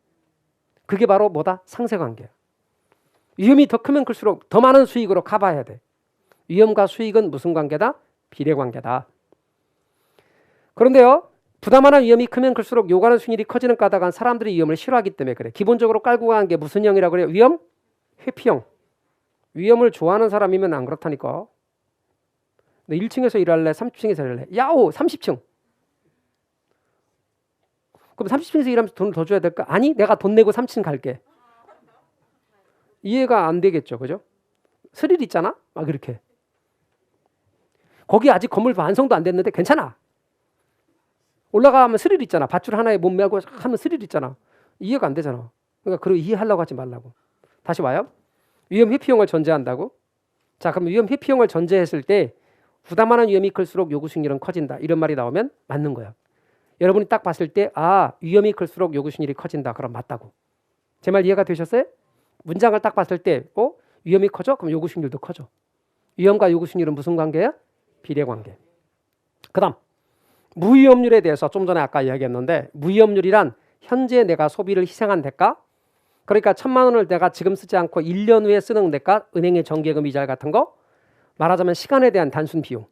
그게 바로 뭐다? 상쇄관계야. 위험이 더 크면 클수록 더 많은 수익으로 카바해야 돼. 위험과 수익은 무슨 관계다? 비례관계다. 그런데요. 부담하는 위험이 크면 클수록 요구하는 수익률이 커지는 까닭은 사람들이 위험을 싫어하기 때문에 그래. 기본적으로 깔고 가는 게 무슨 형이라고 그래요? 위험? 회피형. 위험을 좋아하는 사람이면 안 그렇다니까. 너 1층에서 일할래? 30층에서 일할래? 야오! 30층. 그럼 30층에서 일하면서 돈을 더 줘야 될까? 아니, 내가 돈 내고 30층 갈게. 이해가 안 되겠죠. 그죠? 스릴 있잖아? 막 이렇게. 거기 아직 건물 완성도 안 됐는데 괜찮아. 올라가면 스릴 있잖아. 밧줄 하나에 몸 메고 하면 스릴 있잖아. 이해가 안 되잖아. 그러니까 그걸 이해하려고 하지 말라고. 다시 와요. 위험 회피형을 전제한다고. 자, 그럼 위험 회피형을 전제했을 때 부담하는 위험이 클수록 요구 수익률은 커진다. 이런 말이 나오면 맞는 거야. 여러분이 딱 봤을 때 위험이 클수록 요구 수익률이 커진다. 그럼 맞다고. 제 말 이해가 되셨어요? 문장을 딱 봤을 때 위험이 커져? 그럼 요구 수익률도 커져. 위험과 요구 수익률은 무슨 관계야? 비례관계. 그다음 무위험률에 대해서 좀 전에 아까 이야기했는데 무위험률이란 현재 내가 소비를 희생한 대가, 그러니까 1,000만 원을 내가 지금 쓰지 않고 1년 후에 쓰는 대가, 은행의 정기예금 이자 같은 거, 말하자면 시간에 대한 단순 비용,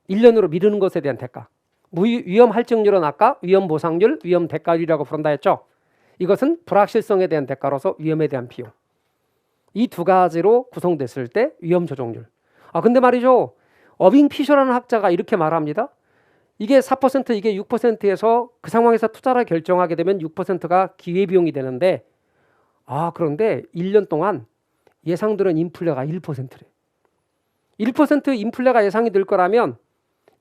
1년으로 미루는 것에 대한 대가. 위험 할증률은 아까 위험 보상률, 위험 대가율이라고 부른다 했죠. 이것은 불확실성에 대한 대가로서 위험에 대한 비용. 이 두 가지로 구성됐을 때 위험 조정률. 근데 말이죠. 어빙 피셔라는 학자가 이렇게 말합니다. 이게 4% 이게 6%에서 그 상황에서 투자를 결정하게 되면 6%가 기회비용이 되는데 그런데 1년 동안 예상들은 인플레가 1%래. 1% 인플레가 예상이 될 거라면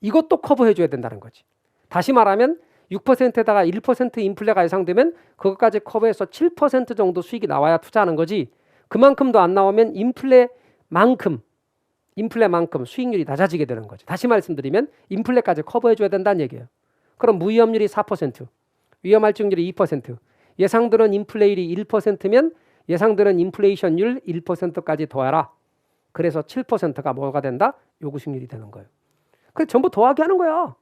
이것도 커버해 줘야 된다는 거지. 다시 말하면 6%에다가 1% 인플레가 예상되면 그것까지 커버해서 7% 정도 수익이 나와야 투자하는 거지. 그만큼도 안 나오면 인플레만큼 수익률이 낮아지게 되는 거죠. 다시 말씀드리면 인플레까지 커버해 줘야 된다는 얘기예요. 그럼 무위험률이 4%, 위험할증률이 2%, 예상들은 인플레율이 1%면 예상들은 인플레이션율 1%까지 더하라. 그래서 7%가 뭐가 된다? 요구 수익률이 되는 거예요. 그래서 전부 더하기 하는 거야.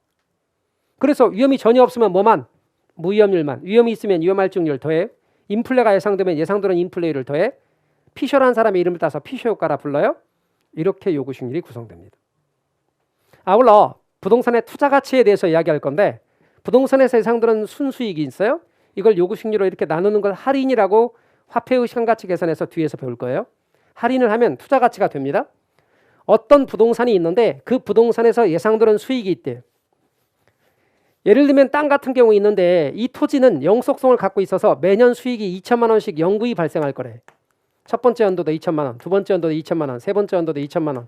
그래서 위험이 전혀 없으면 뭐만? 무위험률만. 위험이 있으면 위험할증률 더해. 인플레가 예상되면 예상들은 인플레율을 더해. 피셔라는 사람의 이름을 따서 피셔 효과라 불러요. 이렇게 요구 수익률이 구성됩니다. 아울러 부동산의 투자 가치에 대해서 이야기할 건데 부동산에서 예상되는 순수익이 있어요. 이걸 요구 수익률로 이렇게 나누는 걸 할인이라고 화폐의 시간가치 계산에서 뒤에서 배울 거예요. 할인을 하면 투자 가치가 됩니다. 어떤 부동산이 있는데 그 부동산에서 예상되는 수익이 있대요. 예를 들면 땅 같은 경우 있는데 이 토지는 영속성을 갖고 있어서 매년 수익이 2천만 원씩 영구히 발생할 거래. 첫 번째 연도도 2천만 원, 두 번째 연도도 2천만 원, 세 번째 연도도 2천만 원.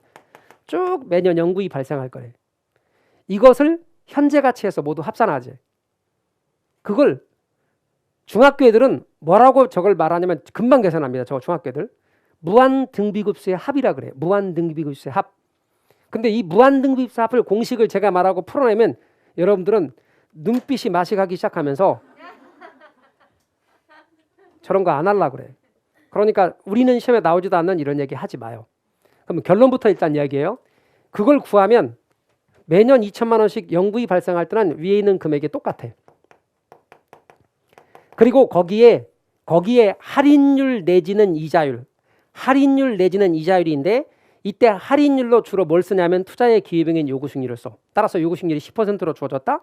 쭉 매년 영구히 발생할 거래. 이것을 현재 가치에서 모두 합산하지. 그걸 중학교 애들은 뭐라고 저걸 말하냐면 금방 계산합니다. 저 중학교 애들. 무한등비급수의 합이라 그래. 무한등비급수의 합. 근데 이 무한등비급수 합을 공식을 제가 말하고 풀어내면 여러분들은 눈빛이 마식하기 시작하면서 저런 거 안 하려고 그래. 그러니까 우리는 시험에 나오지도 않는 이런 얘기 하지 마요. 그럼 결론부터 일단 이야기해요. 그걸 구하면 매년 2천만 원씩 영구히 발생할 때는 위에 있는 금액이 똑같아. 그리고 거기에 할인율 내지는 이자율인데 이때 할인율로 주로 뭘 쓰냐면 투자의 기회비용인 요구 수익률을 써. 따라서 요구 수익률이 10%로 주어졌다.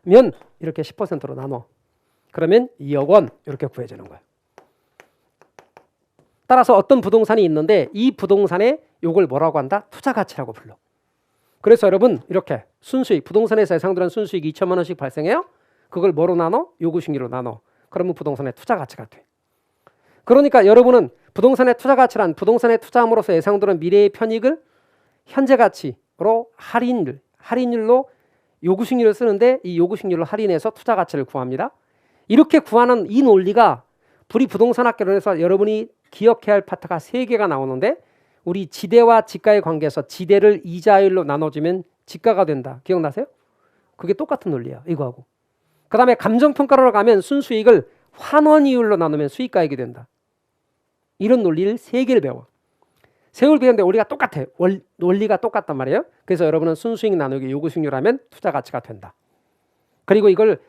이렇게 10%로 나눠. 그러면 2억 원 이렇게 구해지는 거예요. 따라서 어떤 부동산이 있는데 이 부동산에 요걸 뭐라고 한다? 투자 가치라고 불러. 그래서 여러분 이렇게 순수익, 부동산에서 예상되는 순수익이 2천만 원씩 발생해요. 그걸 뭐로 나눠? 요구식리로 나눠. 그러면 부동산의 투자 가치가 돼. 그러니까 여러분은 부동산의 투자 가치란 부동산에 투자함으로써 예상되는 미래의 편익을 현재 가치로 할인율로 요구식리를 쓰는데 이 요구식리를 할인해서 투자 가치를 구합니다. 이렇게 구하는 이 논리가 우리 부동산학개론에서 여러분이 기억해야 할 파트가 3개가 나오는데 우리 지대와 지가의 관계에서 지대를 이자율로 나눠주면 지가가 된다. 기억나세요? 그게 똑같은 논리야. 이거하고. 그 다음에 감정평가로 가면 순수익을 환원이율로 나누면 수익가액이 된다. 이런 논리를 3개를 배워. 세월 배우는데 우리가 똑같아. 원리가 똑같단 말이에요. 그래서 여러분은 순수익 나누기 요구수익률 하면 투자 가치가 된다. 그리고 이걸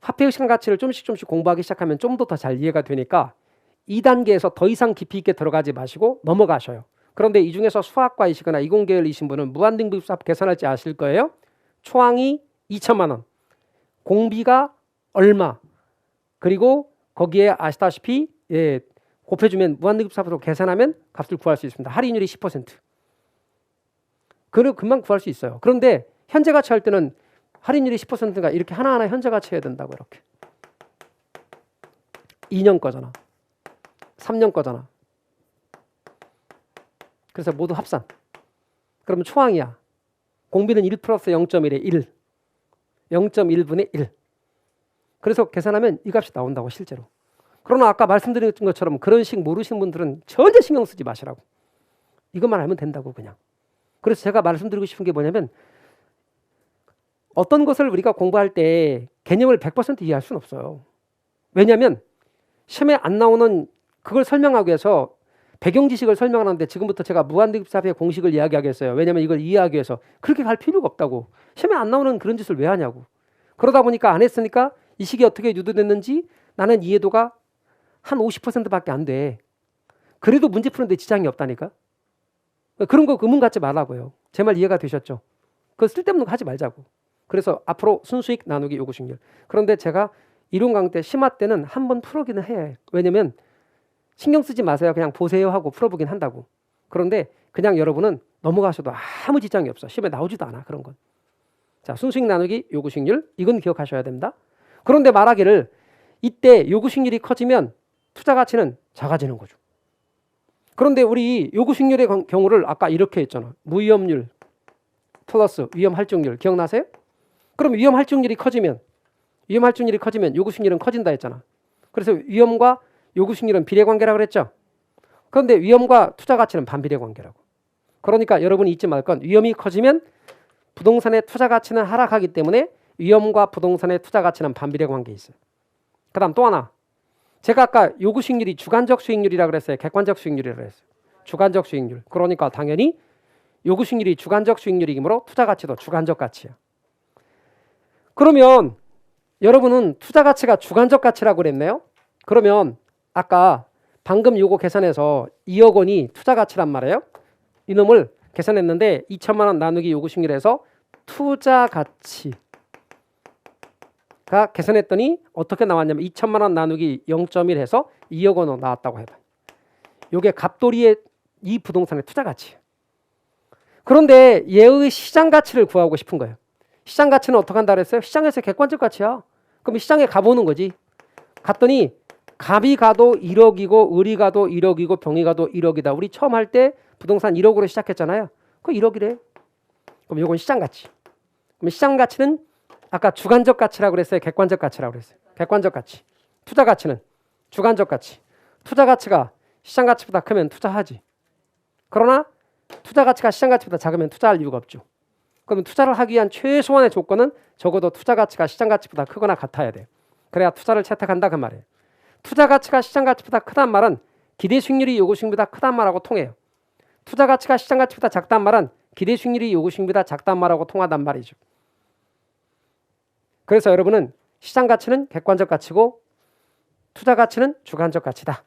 화폐의 시간 가치를 좀씩 공부하기 시작하면 좀 더 잘 이해가 되니까 2단계에서 더 이상 깊이 있게 들어가지 마시고 넘어가셔요. 그런데 이 중에서 수학과이시거나 이공계열이신 분은 무한등급수합 계산할지 아실 거예요. 초항이 2천만 원, 공비가 얼마, 그리고 거기에 아시다시피 곱해주면 무한등급수합으로 계산하면 값을 구할 수 있습니다. 할인율이 10%. 그걸 금방 구할 수 있어요. 그런데 현재 가치 할 때는 할인율이 10%가 이렇게 하나하나 현재 가치 해야 된다고 이렇게. 2년 거잖아. 3년 거잖아. 그래서 모두 합산. 그러면 초항이야. 공비는 1 플러스 0.1에 1. 0.1분의 1. 그래서 계산하면 이 값이 나온다고 실제로. 그러나 아까 말씀드린 것처럼 그런 식 모르시는 분들은 전혀 신경 쓰지 마시라고. 이것만 알면 된다고 그냥. 그래서 제가 말씀드리고 싶은 게 뭐냐면 어떤 것을 우리가 공부할 때 개념을 100% 이해할 수는 없어요. 왜냐하면 시험에 안 나오는 그걸 설명하기 위해서 배경 지식을 설명하는데 지금부터 제가 무한등급수합의 공식을 이야기하겠어요. 왜냐하면 이걸 이해하기 위해서 그렇게 갈 필요가 없다고. 시험에 안 나오는 그런 짓을 왜 하냐고. 그러다 보니까 안 했으니까 이 식이 어떻게 유도됐는지 나는 이해도가 한 50%밖에 안 돼. 그래도 문제 푸는데 지장이 없다니까. 그런 거 의문 갖지 말라고요. 제 말 이해가 되셨죠? 그거 쓸데없는 거 하지 말자고. 그래서 앞으로 순수익 나누기 요구식률. 그런데 제가 이론 강의 때 심화 때는 한번 풀어보기는 해. 왜냐면 신경 쓰지 마세요. 그냥 보세요 하고 풀어보긴 한다고. 그런데 그냥 여러분은 넘어가셔도 아무 지장이 없어. 시험에 나오지도 않아. 그런 건. 자, 순수익 나누기 요구식률. 이건 기억하셔야 됩니다. 그런데 말하기를 이때 요구식률이 커지면 투자 가치는 작아지는 거죠. 그런데 우리 요구식률의 경우를 아까 이렇게 했잖아. 무위험률 플러스 위험할증률. 기억나세요? 그럼 위험할증률이 커지면 요구식률은 커진다 했잖아. 그래서 위험과 요구식률은 비례관계라고 그랬죠. 그런데 위험과 투자 가치는 반비례관계라고. 그러니까 여러분이 잊지 말 건 위험이 커지면 부동산의 투자 가치는 하락하기 때문에 위험과 부동산의 투자 가치는 반비례관계에 있어요. 그 다음 또 하나. 제가 아까 요구수익률이 주관적 수익률이라고 그랬어요. 객관적 수익률이라고 그랬어요. 주관적 수익률. 그러니까 당연히 요구수익률이 주관적 수익률이므로 투자 가치도 주관적 가치야. 그러면 여러분은 투자 가치가 주관적 가치라고 그랬네요. 그러면 아까 방금 요거 계산해서 2억 원이 투자 가치란 말이에요. 이놈을 계산했는데 2천만 원 나누기 요구수익률에서 투자 가치가 계산했더니 어떻게 나왔냐면 2천만 원 나누기 0.1 해서 2억 원으로 나왔다고 해봐요. 요게 갑돌이의 이 부동산의 투자 가치예요. 그런데 얘의 시장 가치를 구하고 싶은 거예요. 시장 가치는 어떻게 한다 그랬어요? 시장에서 객관적 가치야. 그럼 시장에 가보는 거지. 갔더니 갑이 가도 1억이고 을이 가도 1억이고 병이 가도 1억이다. 우리 처음 할 때 부동산 1억으로 시작했잖아요. 그거 1억이래. 그럼 이건 시장 가치. 그럼 시장 가치는 아까 주관적 가치라고 그랬어요? 객관적 가치라고 그랬어요? 객관적 가치. 투자 가치는 주관적 가치. 투자 가치가 시장 가치보다 크면 투자하지. 그러나 투자 가치가 시장 가치보다 작으면 투자할 이유가 없죠. 그러면 투자를 하기 위한 최소한의 조건은 적어도 투자 가치가 시장 가치보다 크거나 같아야 돼요. 그래야 투자를 채택한다 그 말이에요. 투자 가치가 시장 가치보다 크다는 말은 기대 수익률이 요구 수익률보다 크다는 말하고 통해요. 투자 가치가 시장 가치보다 작다는 말은 기대 수익률이 요구 수익률보다 작다는 말하고 통하단 말이죠. 그래서 여러분은 시장 가치는 객관적 가치고 투자 가치는 주관적 가치다.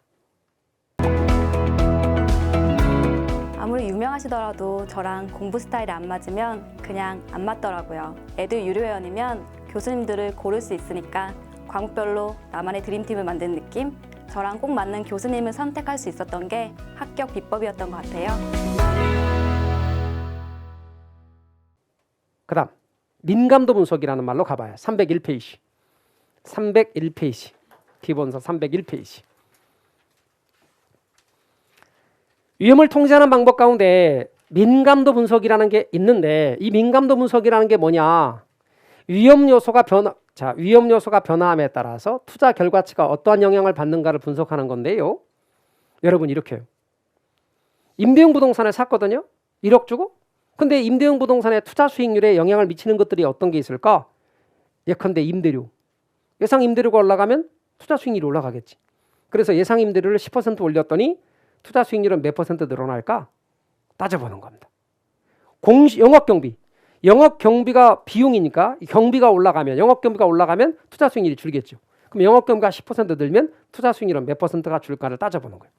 아무리 유명하시더라도 저랑 공부 스타일이 안 맞으면 그냥 안 맞더라고요. 애들 유료 회원이면 교수님들을 고를 수 있으니까 과목별로 나만의 드림팀을 만든 느낌? 저랑 꼭 맞는 교수님을 선택할 수 있었던 게 합격 비법이었던 것 같아요. 그 다음 민감도 분석이라는 말로 가봐요. 301페이지. 301페이지. 기본서 301페이지. 위험을 통제하는 방법 가운데 민감도 분석이라는 게 있는데 이 민감도 분석이라는 게 뭐냐? 위험 요소가 변화함에 따라서 투자 결과치가 어떠한 영향을 받는가를 분석하는 건데요. 여러분 이렇게요. 임대형 부동산을 샀거든요. 1억 주고. 근데 임대형 부동산의 투자 수익률에 영향을 미치는 것들이 어떤 게 있을까? 예컨대 임대료. 예상 임대료가 올라가면 투자 수익률이 올라가겠지. 그래서 예상 임대료를 10% 올렸더니 투자 수익률은 몇 퍼센트 늘어날까? 따져보는 겁니다. 영업경비. 영업경비가 비용이니까 경비가 올라가면 영업경비가 올라가면 투자 수익률이 줄겠죠. 그럼 영업경비가 10% 늘면 투자 수익률은 몇 퍼센트가 줄까를 따져보는 거예요.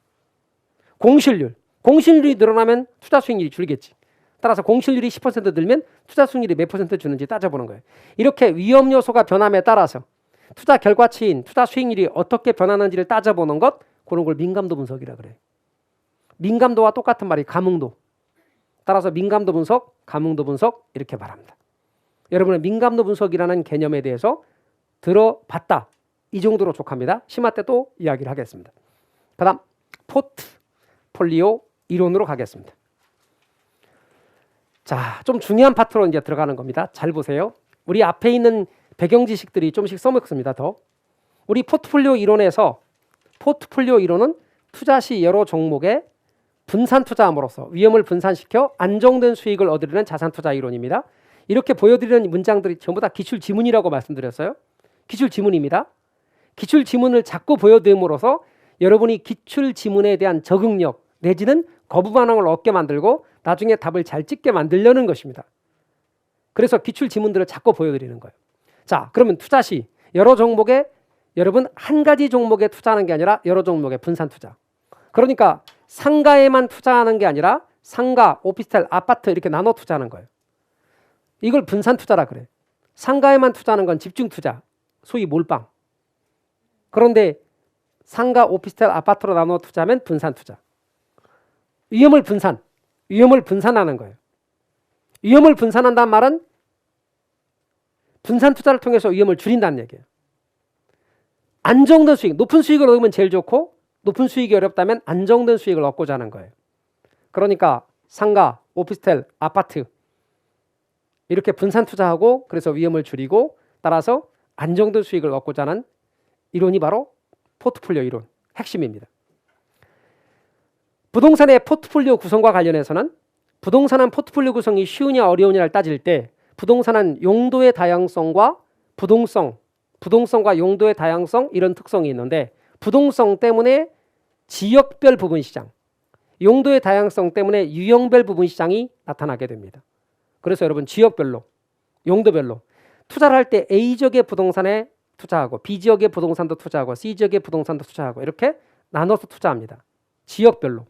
공실률. 공실률이 늘어나면 투자 수익률이 줄겠지. 따라서 공실률이 10% 늘면 투자 수익률이 몇 퍼센트 주는지 따져보는 거예요. 이렇게 위험 요소가 변함에 따라서 투자 결과치인 투자 수익률이 어떻게 변하는지를 따져보는 것, 그런 걸 민감도 분석이라 그래요. 민감도와 똑같은 말이 감흥도. 따라서 민감도 분석, 감흥도 분석 이렇게 말합니다. 여러분은 민감도 분석이라는 개념에 대해서 들어봤다. 이 정도로 족합니다. 심화 때 또 이야기를 하겠습니다. 그 다음 포트폴리오 이론으로 가겠습니다. 자, 좀 중요한 파트로 이제 들어가는 겁니다. 잘 보세요. 우리 앞에 있는 배경 지식들이 좀씩 써먹습니다. 더. 우리 포트폴리오 이론에서 포트폴리오 이론은 투자 시 여러 종목에 분산 투자함으로써 위험을 분산시켜 안정된 수익을 얻으려는 자산 투자 이론입니다. 이렇게 보여드리는 문장들이 전부 다 기출 지문이라고 말씀드렸어요. 기출 지문입니다. 기출 지문을 자꾸 보여드림으로써 여러분이 기출 지문에 대한 적응력 내지는 거부 반응을 얻게 만들고 나중에 답을 잘 찍게 만들려는 것입니다. 그래서 기출 지문들을 자꾸 보여드리는 거예요. 자, 그러면 투자 시 여러 종목에 여러분 한 가지 종목에 투자하는 게 아니라 여러 종목에 분산 투자. 그러니까 상가에만 투자하는 게 아니라 상가, 오피스텔, 아파트 이렇게 나눠 투자하는 거예요. 이걸 분산 투자라 그래. 상가에만 투자하는 건 집중 투자, 소위 몰빵. 그런데 상가, 오피스텔, 아파트로 나눠 투자하면 분산 투자. 위험을 분산하는 거예요. 위험을 분산한다는 말은 분산 투자를 통해서 위험을 줄인다는 얘기예요. 안정된 수익, 높은 수익을 얻으면 제일 좋고 높은 수익이 어렵다면 안정된 수익을 얻고자 하는 거예요. 그러니까 상가, 오피스텔, 아파트 이렇게 분산 투자하고 그래서 위험을 줄이고 따라서 안정된 수익을 얻고자 하는 이론이 바로 포트폴리오 이론 핵심입니다. 부동산의 포트폴리오 구성과 관련해서는 부동산은 포트폴리오 구성이 쉬우냐 어려우냐를 따질 때 부동산은 용도의 다양성과 부동성과 용도의 다양성 이런 특성이 있는데 부동성 때문에 지역별 부분 시장, 용도의 다양성 때문에 유형별 부분 시장이 나타나게 됩니다. 그래서 여러분 지역별로, 용도별로 투자를 할 때 A지역의 부동산에 투자하고 B지역의 부동산도 투자하고 C지역의 부동산도 투자하고 이렇게 나눠서 투자합니다. 지역별로,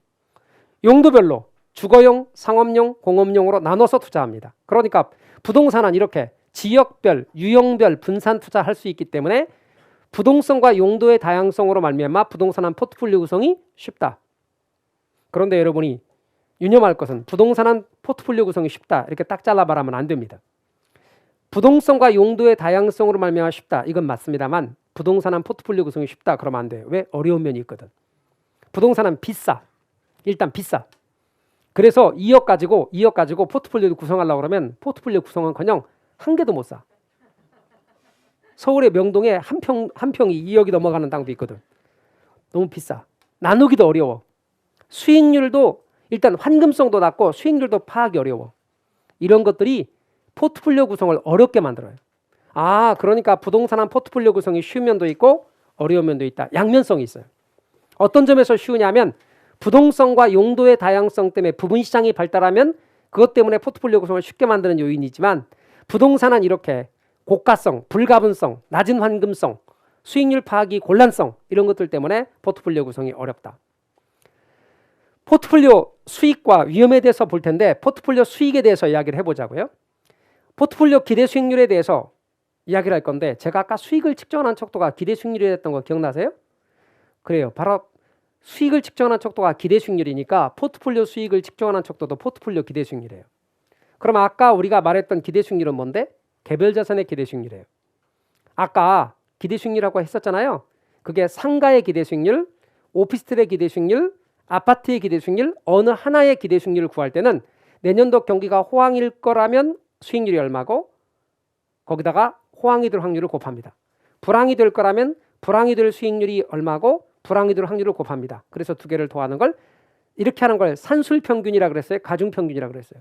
용도별로 주거용, 상업용, 공업용으로 나눠서 투자합니다. 그러니까 부동산은 이렇게 지역별, 유형별 분산 투자할 수 있기 때문에 부동성과 용도의 다양성으로 말미암아 부동산은 포트폴리오 구성이 쉽다. 그런데 여러분이 유념할 것은 부동산은 포트폴리오 구성이 쉽다. 이렇게 딱 잘라 말하면 안 됩니다. 부동성과 용도의 다양성으로 말미암아 쉽다. 이건 맞습니다만 부동산은 포트폴리오 구성이 쉽다. 그러면 안 돼요. 왜? 어려운 면이 있거든. 부동산은 비싸. 일단 비싸. 그래서 2억 가지고 포트폴리오 구성하려고 그러면 포트폴리오 구성은커녕 한 개도 못 사. 서울의 명동에 한 평이 2억이 넘어가는 땅도 있거든. 너무 비싸. 나누기도 어려워. 수익률도 일단 환금성도 낮고 수익률도 파악이 어려워. 이런 것들이 포트폴리오 구성을 어렵게 만들어요. 아, 그러니까 부동산은 포트폴리오 구성이 쉬운 면도 있고 어려운 면도 있다. 양면성이 있어요. 어떤 점에서 쉬우냐면 부동성과 용도의 다양성 때문에 부분 시장이 발달하면 그것 때문에 포트폴리오 구성을 쉽게 만드는 요인이지만 부동산은 이렇게 고가성, 불가분성, 낮은 환금성, 수익률 파악이 곤란성 이런 것들 때문에 포트폴리오 구성이 어렵다. 포트폴리오 수익과 위험에 대해서 볼 텐데 포트폴리오 수익에 대해서 이야기를 해보자고요. 포트폴리오 기대 수익률에 대해서 이야기를 할 건데 제가 아까 수익을 측정한 척도가 기대 수익률이 됐던 거 기억나세요? 그래요. 바로 수익을 측정한 척도가 기대 수익률이니까 포트폴리오 수익을 측정한 척도도 포트폴리오 기대 수익률이에요. 그럼 아까 우리가 말했던 기대 수익률은 뭔데? 개별 자산의 기대 수익률이에요. 아까 기대 수익률이라고 했었잖아요. 그게 상가의 기대 수익률, 오피스텔의 기대 수익률, 아파트의 기대 수익률, 어느 하나의 기대 수익률을 구할 때는 내년도 경기가 호황일 거라면 수익률이 얼마고 거기다가 호황이 될 확률을 곱합니다. 불황이 될 거라면 불황이 될 수익률이 얼마고 불황이 될 확률을 곱합니다. 그래서 두 개를 더하는 걸 이렇게 하는 걸 산술평균이라고 그랬어요? 가중평균이라고 그랬어요?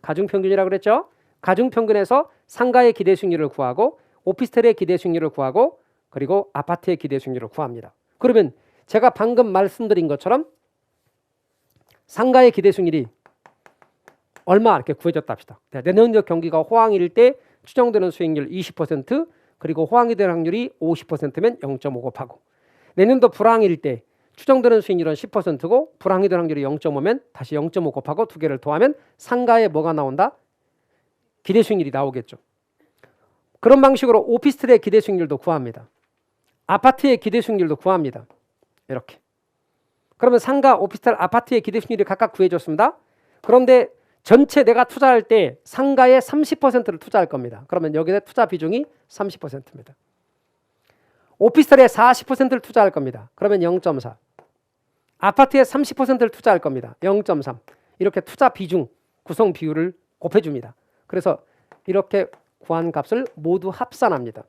가중평균이라고 그랬죠? 가중평균에서 상가의 기대 수익률을 구하고 오피스텔의 기대 수익률을 구하고 그리고 아파트의 기대 수익률을 구합니다. 그러면 제가 방금 말씀드린 것처럼 상가의 기대 수익률이 얼마 이렇게 구해졌다 합시다. 내년도 경기가 호황일 때 추정되는 수익률 20% 그리고 호황이 될 확률이 50%면 0.5 곱하고 내년도 불황일 때 추정되는 수익률은 10%고 불황이 될 확률이 0.5면 다시 0.5 곱하고 두 개를 더하면 상가에 뭐가 나온다? 기대 수익률이 나오겠죠. 그런 방식으로 오피스텔의 기대 수익률도 구합니다. 아파트의 기대 수익률도 구합니다. 이렇게. 그러면 상가, 오피스텔, 아파트의 기대 수익률이 각각 구해졌습니다. 그런데 전체 내가 투자할 때 상가에 30%를 투자할 겁니다. 그러면 여기에 투자 비중이 30%입니다. 오피스텔에 40%를 투자할 겁니다. 그러면 0.4. 아파트에 30%를 투자할 겁니다. 0.3. 이렇게 투자 비중, 구성 비율을 곱해줍니다. 그래서 이렇게 구한 값을 모두 합산합니다.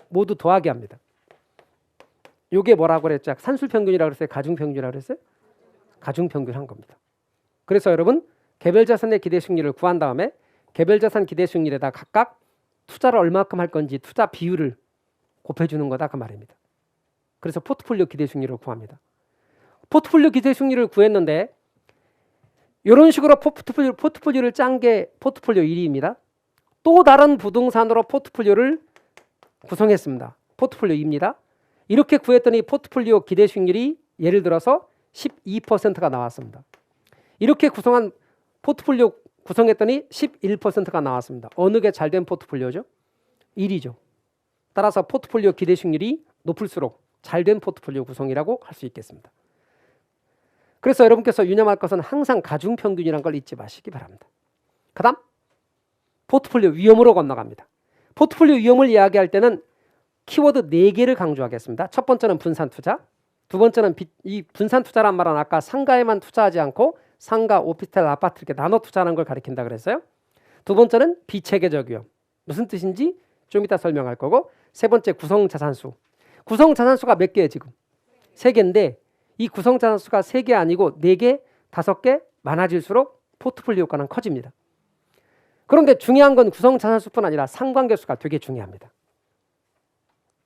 모두 더하게 합니다. 이게 뭐라고 그랬죠? 산술평균이라고 그랬어요? 가중평균이라고 그랬어요? 가중평균 한 겁니다. 그래서 여러분 개별자산의 기대 수익률을 구한 다음에 개별자산 기대 수익률에다 각각 투자를 얼마큼 할 건지 투자 비율을 곱해주는 거다 그 말입니다. 그래서 포트폴리오 기대 수익률을 구합니다. 포트폴리오 기대 수익률을 구했는데 이런 식으로 포트폴리오를 짠 게 포트폴리오 1위입니다. 또 다른 부동산으로 포트폴리오를 구성했습니다. 포트폴리오 2입니다. 이렇게 구했더니 포트폴리오 기대 수익률이 예를 들어서 12%가 나왔습니다. 이렇게 구성한 포트폴리오 구성했더니 11%가 나왔습니다. 어느 게 잘된 포트폴리오죠? 1위죠. 따라서 포트폴리오 기대 수익률이 높을수록 잘된 포트폴리오 구성이라고 할 수 있겠습니다. 그래서 여러분께서 유념할 것은 항상 가중평균이라는 걸 잊지 마시기 바랍니다. 그 다음 포트폴리오 위험으로 건너갑니다. 포트폴리오 위험을 이야기할 때는 키워드 4개를 강조하겠습니다. 첫 번째는 분산 투자, 두 번째는 이 분산 투자란 말은 아까 상가에만 투자하지 않고 상가, 오피스텔, 아파트 이렇게 나눠 투자하는 걸 가리킨다 그랬어요. 두 번째는 비체계적 위험. 무슨 뜻인지 좀 이따 설명할 거고 세 번째 구성자산수. 구성자산수가 몇 개예요 지금? 3개인데 이 구성자산수가 3개 아니고 4개, 5개 많아질수록 포트폴리오 효과는 커집니다. 그런데 중요한 건 구성자산수뿐 아니라 상관계수가 되게 중요합니다.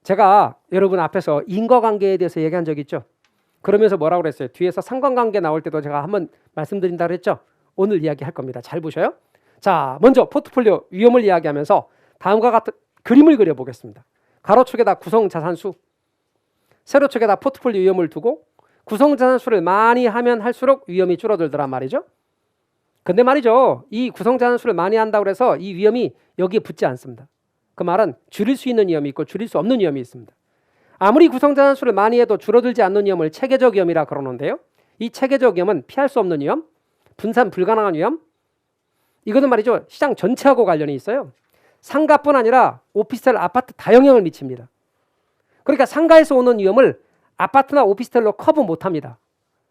제가 여러분 앞에서 인과관계에 대해서 얘기한 적 있죠? 그러면서 뭐라고 그랬어요? 뒤에서 상관관계 나올 때도 제가 한번 말씀드린다 그랬죠? 오늘 이야기할 겁니다. 잘 보셔요. 자, 먼저 포트폴리오 위험을 이야기하면서 다음과 같은 그림을 그려보겠습니다. 가로축에다 구성자산수, 세로축에다 포트폴리오 위험을 두고 구성자산수를 많이 하면 할수록 위험이 줄어들더란 말이죠. 근데 말이죠. 이 구성자산수를 많이 한다고 해서 이 위험이 여기에 붙지 않습니다. 그 말은 줄일 수 있는 위험이 있고 줄일 수 없는 위험이 있습니다. 아무리 구성자산수를 많이 해도 줄어들지 않는 위험을 체계적 위험이라 그러는데요. 이 체계적 위험은 피할 수 없는 위험, 분산 불가능한 위험, 이거는 말이죠. 시장 전체하고 관련이 있어요. 상가뿐 아니라 오피스텔, 아파트 다 영향을 미칩니다. 그러니까 상가에서 오는 위험을 아파트나 오피스텔로 커버 못합니다.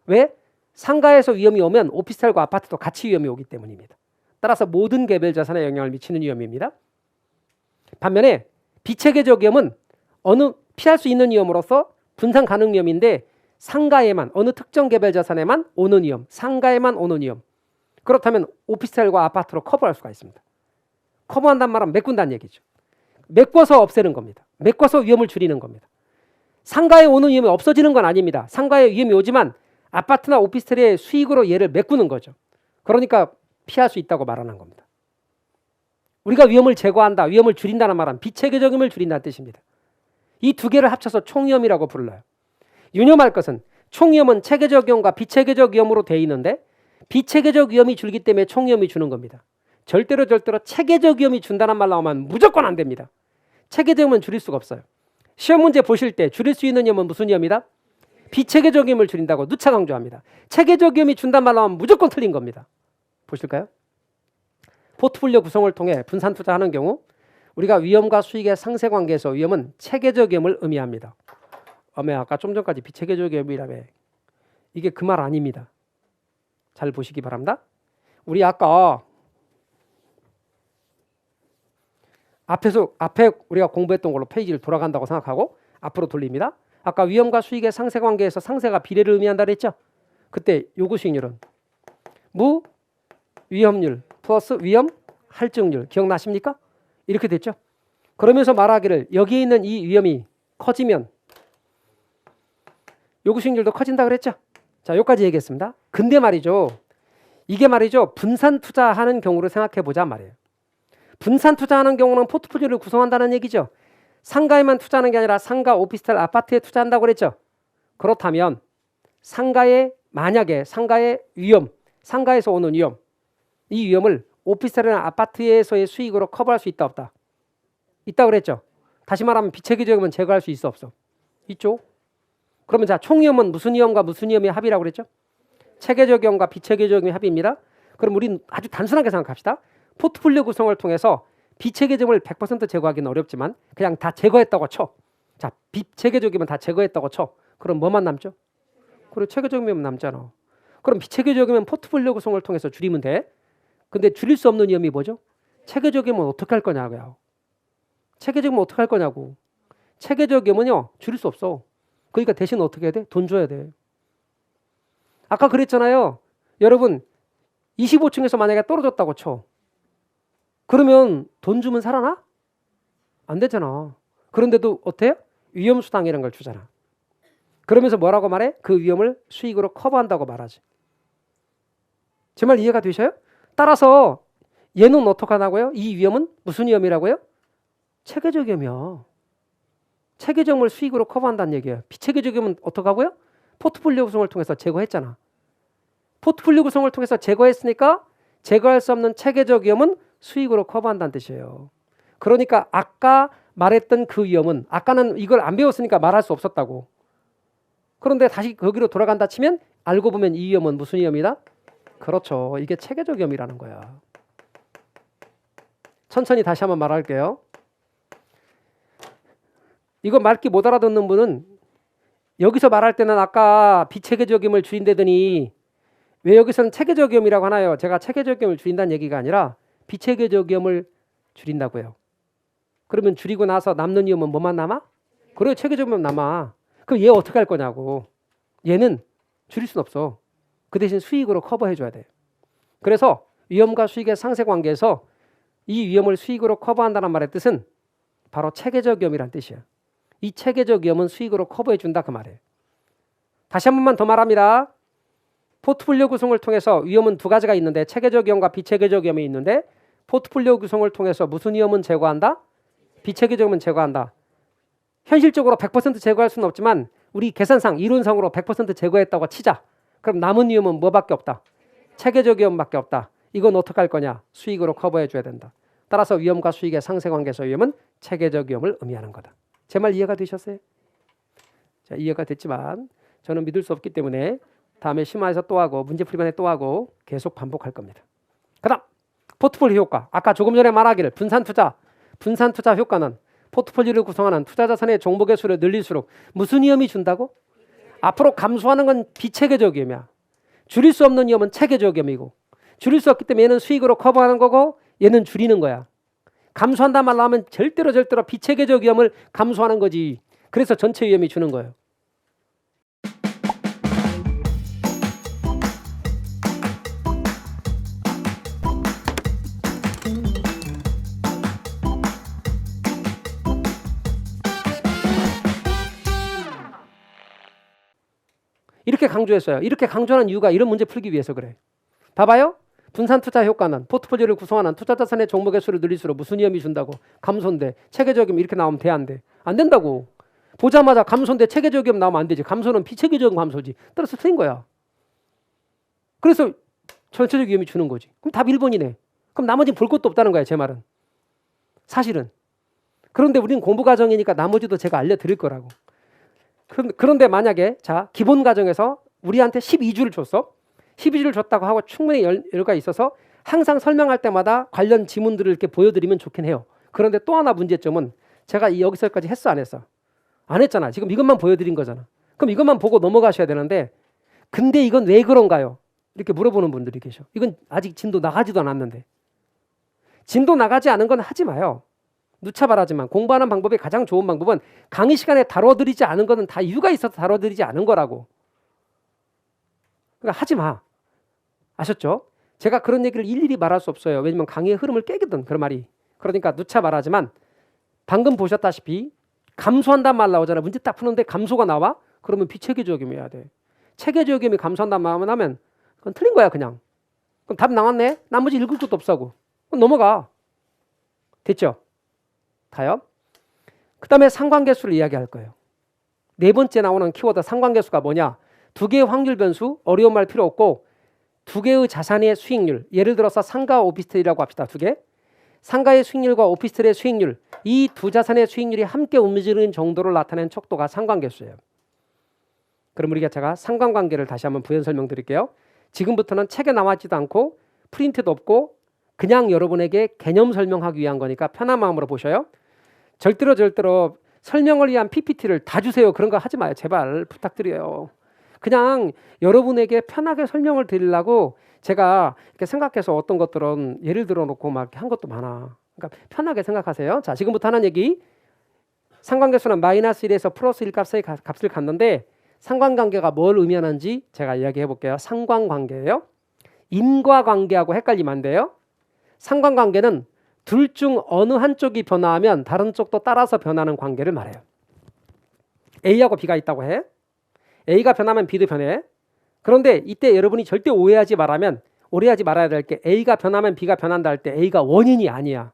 왜? 상가에서 위험이 오면 오피스텔과 아파트도 같이 위험이 오기 때문입니다. 따라서 모든 개별 자산에 영향을 미치는 위험입니다. 반면에 비체계적 위험은 어느 피할 수 있는 위험으로서 분산 가능 위험인데 상가에만 어느 특정 개별 자산에만 오는 위험, 상가에만 오는 위험. 그렇다면 오피스텔과 아파트로 커버할 수가 있습니다. 커버한단 말은 메꾼다는 얘기죠. 메꿔서 없애는 겁니다. 메꿔서 위험을 줄이는 겁니다. 상가에 오는 위험이 없어지는 건 아닙니다. 상가에 위험이 오지만 아파트나 오피스텔의 수익으로 얘를 메꾸는 거죠. 그러니까 피할 수 있다고 말하는 겁니다. 우리가 위험을 제거한다, 위험을 줄인다는 말은 비체계적 위험을 줄인다는 뜻입니다. 이 두 개를 합쳐서 총위험이라고 불러요. 유념할 것은 총위험은 체계적 위험과 비체계적 위험으로 되어 있는데 비체계적 위험이 줄기 때문에 총위험이 주는 겁니다. 절대로 체계적 위험이 준다는 말 나오면 무조건 안 됩니다. 체계적 위험은 줄일 수가 없어요. 시험 문제 보실 때 줄일 수 있는 위험은 무슨 위험이다? 비체계적 위험을 줄인다고 누차 강조합니다. 체계적 위험이 준단 말로 하면 무조건 틀린 겁니다. 보실까요? 포트폴리오 구성을 통해 분산 투자하는 경우 우리가 위험과 수익의 상세 관계에서 위험은 체계적 위험을 의미합니다. 아까 좀 전까지 비체계적 위험이라며. 이게 그 말 아닙니다. 잘 보시기 바랍니다. 우리 아까 앞에 우리가 공부했던 걸로 페이지를 돌아간다고 생각하고 앞으로 돌립니다. 아까 위험과 수익의 상세 관계에서 상세가 비례를 의미한다 그랬죠? 그때 요구 수익률은 무 위험률 플러스 위험 할증률 기억나십니까? 이렇게 됐죠? 그러면서 말하기를 여기에 있는 이 위험이 커지면 요구 수익률도 커진다 그랬죠? 자, 여기까지 얘기했습니다. 근데 말이죠. 이게 말이죠. 분산 투자하는 경우를 생각해 보자 말이에요. 분산 투자하는 경우는 포트폴리오를 구성한다는 얘기죠. 상가에만 투자하는 게 아니라 상가, 오피스텔, 아파트에 투자한다고 그랬죠. 그렇다면 만약에 상가의 위험, 상가에서 오는 위험, 이 위험을 오피스텔이나 아파트에서의 수익으로 커버할 수 있다 없다? 있다 그랬죠. 다시 말하면 비체계적 위험은 제거할 수 있어 없어? 있죠. 그러면 자, 총위험은 무슨 위험과 무슨 위험의 합이라고 그랬죠? 체계적 위험과 비체계적 위험의 합입니다. 그럼 우리는 아주 단순하게 생각합시다. 포트폴리오 구성을 통해서 비체계적을 100% 제거하기는 어렵지만 그냥 다 제거했다고 쳐. 자, 비체계적이면 다 제거했다고 쳐. 그럼 뭐만 남죠? 그리고 체계적이면 남잖아. 그럼 비체계적이면 포트폴리오 구성을 통해서 줄이면 돼. 근데 줄일 수 없는 위험이 뭐죠? 체계적이면 어떻게 할 거냐고요. 체계적이면 어떻게 할 거냐고. 체계적이면요 줄일 수 없어. 그러니까 대신 어떻게 해야 돼? 돈 줘야 돼. 아까 그랬잖아요. 여러분 25층에서 만약에 떨어졌다고 쳐. 그러면 돈 주면 살아나? 안 되잖아. 그런데도 어때요? 위험수당이라는 걸 주잖아. 그러면서 뭐라고 말해? 그 위험을 수익으로 커버한다고 말하지. 제 말 이해가 되셔요? 따라서 얘는 어떻게 하나고요? 이 위험은 무슨 위험이라고요? 체계적 위험이야. 체계적을 수익으로 커버한다는 얘기예요. 비체계적 위험은 어떻게 하고요? 포트폴리오 구성을 통해서 제거했잖아. 포트폴리오 구성을 통해서 제거했으니까 제거할 수 없는 체계적 위험은 수익으로 커버한다는 뜻이에요. 그러니까 아까 말했던 그 위험은 아까는 이걸 안 배웠으니까 말할 수 없었다고. 그런데 다시 거기로 돌아간다 치면 알고 보면 이 위험은 무슨 위험이다? 그렇죠. 이게 체계적 위험이라는 거야. 천천히 다시 한번 말할게요. 이거 말기 못 알아듣는 분은 여기서 말할 때는 아까 비체계적 위험을 줄인다더니 왜 여기서는 체계적 위험이라고 하나요? 제가 체계적 위험을 줄인다는 얘기가 아니라 비체계적 위험을 줄인다고요. 그러면 줄이고 나서 남는 위험은 뭐만 남아? 그래, 체계적 위험 남아. 그럼 얘 어떻게 할 거냐고. 얘는 줄일 순 없어. 그 대신 수익으로 커버해 줘야 돼. 그래서 위험과 수익의 상세 관계에서 이 위험을 수익으로 커버한다는 말의 뜻은 바로 체계적 위험이란 뜻이야. 이 체계적 위험은 수익으로 커버해 준다 그 말이에요. 다시 한 번만 더 말합니다. 포트폴리오 구성을 통해서 위험은 두 가지가 있는데 체계적 위험과 비체계적 위험이 있는데 포트폴리오 구성을 통해서 무슨 위험은 제거한다? 비체계적 위험은 제거한다. 현실적으로 100% 제거할 수는 없지만 우리 계산상 이론상으로 100% 제거했다고 치자. 그럼 남은 위험은 뭐밖에 없다? 체계적 위험밖에 없다. 이건 어떻게 할 거냐? 수익으로 커버해 줘야 된다. 따라서 위험과 수익의 상세 관계에서 위험은 체계적 위험을 의미하는 거다. 제 말 이해가 되셨어요? 자, 이해가 됐지만 저는 믿을 수 없기 때문에 다음에 심화해서 또 하고 문제풀이반에 또 하고 계속 반복할 겁니다. 그다음 포트폴리오 효과. 아까 조금 전에 말하기를 분산 투자 효과는 포트폴리오를 구성하는 투자 자산의 종목의 수를 늘릴수록 무슨 위험이 준다고? 앞으로 감소하는 건 비체계적 위험이야. 줄일 수 없는 위험은 체계적 위험이고 줄일 수 없기 때문에 얘는 수익으로 커버하는 거고 얘는 줄이는 거야. 감소한다 말로 하면 절대로 비체계적 위험을 감소하는 거지. 그래서 전체 위험이 주는 거예요. 이렇게 강조했어요. 이렇게 강조하는 이유가 이런 문제 풀기 위해서 그래. 봐봐요. 분산 투자 효과는 포트폴리오를 구성하는 투자 자산의 종목의 수를 늘릴수록 무슨 위험이 준다고? 감소인데 체계적이면 이렇게 나오면 돼 안 돼? 안 된다고. 보자마자 감소인데 체계적이면 나오면 안 되지. 감소는 비체계적 감소지. 따라서 틀린 거야. 그래서 전체적 위험이 주는 거지. 그럼 답 1번이네. 그럼 나머지는 볼 것도 없다는 거야 제 말은. 사실은. 그런데 우리는 공부 과정이니까 나머지도 제가 알려드릴 거라고. 그런데 만약에 자 기본 과정에서 우리한테 12주를 줬어. 12주를 줬다고 하고 충분히 여유가 있어서 항상 설명할 때마다 관련 지문들을 이렇게 보여드리면 좋긴 해요. 그런데 또 하나 문제점은 제가 여기서까지 했어 안 했어? 안 했잖아. 지금 이것만 보여드린 거잖아. 그럼 이것만 보고 넘어가셔야 되는데 근데 이건 왜 그런가요? 이렇게 물어보는 분들이 계셔. 이건 아직 진도 나가지도 않았는데. 진도 나가지 않은 건 하지 마요. 누차 말하지만 공부하는 방법이 가장 좋은 방법은 강의 시간에 다뤄드리지 않은 거는 다 이유가 있어서 다뤄드리지 않은 거라고. 그러니까 하지 마. 아셨죠? 제가 그런 얘기를 일일이 말할 수 없어요. 왜냐면 강의의 흐름을 깨거든 그런 말이. 그러니까 누차 말하지만 방금 보셨다시피 감소한단 말 나오잖아. 문제 딱 푸는데 감소가 나와? 그러면 비체계적용해야 돼. 체계적용이 감소한단 말만 하면 그건 틀린 거야 그냥. 그럼 답 나왔네? 나머지 읽을 것도 없다고. 그럼 넘어가. 됐죠? 다요? 그 다음에 상관계수를 이야기할 거예요. 네 번째 나오는 키워드 상관계수가 뭐냐? 두 개의 확률 변수, 어려운 말 필요 없고 두 개의 자산의 수익률, 예를 들어서 상가와 오피스텔이라고 합시다. 두 개. 상가의 수익률과 오피스텔의 수익률, 이 두 자산의 수익률이 함께 움직이는 정도를 나타내는 척도가 상관계수예요. 그럼 우리가 제가 상관관계를 다시 한번 부연 설명드릴게요. 지금부터는 책에 나와있지도 않고 프린트도 없고 그냥 여러분에게 개념 설명하기 위한 거니까 편한 마음으로 보셔요. 절대로 설명을 위한 PPT를 다 주세요. 그런 거 하지 마요. 제발 부탁드려요. 그냥 여러분에게 편하게 설명을 드리려고 제가 이렇게 생각해서 어떤 것들은 예를 들어 놓고 막 한 것도 많아. 그러니까 편하게 생각하세요. 자, 지금부터 하는 얘기. 상관계수는 마이너스 1에서 플러스 1 값을 갖는데 상관관계가 뭘 의미하는지 제가 이야기해 볼게요. 상관관계예요. 인과관계하고 헷갈리면 안 돼요. 상관관계는 둘 중 어느 한쪽이 변화하면 다른 쪽도 따라서 변하는 관계를 말해요. A하고 B가 있다고 해. A가 변하면 B도 변해. 그런데 이때 여러분이 절대 오해하지 말아야 될 게 A가 변하면 B가 변한다 할 때 A가 원인이 아니야.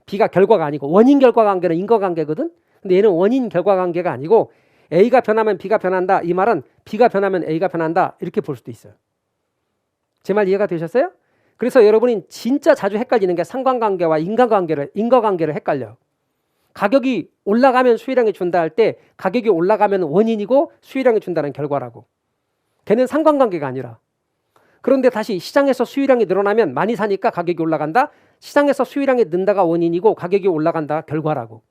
B가 결과가 아니고 원인 결과 관계는 인과관계거든. 근데 얘는 원인 결과 관계가 아니고 A가 변하면 B가 변한다. 이 말은 B가 변하면 A가 변한다. 이렇게 볼 수도 있어요. 제 말 이해가 되셨어요? 그래서 여러분이 진짜 자주 헷갈리는 게 상관관계와 인과관계를 헷갈려. 가격이 올라가면 수익량이 준다 할 때 가격이 올라가면 원인이고 수익량이 준다는 결과라고. 걔는 상관관계가 아니라. 그런데 다시 시장에서 수익량이 늘어나면 많이 사니까 가격이 올라간다. 시장에서 수익량이 는다가 원인이고 가격이 올라간다 결과라고.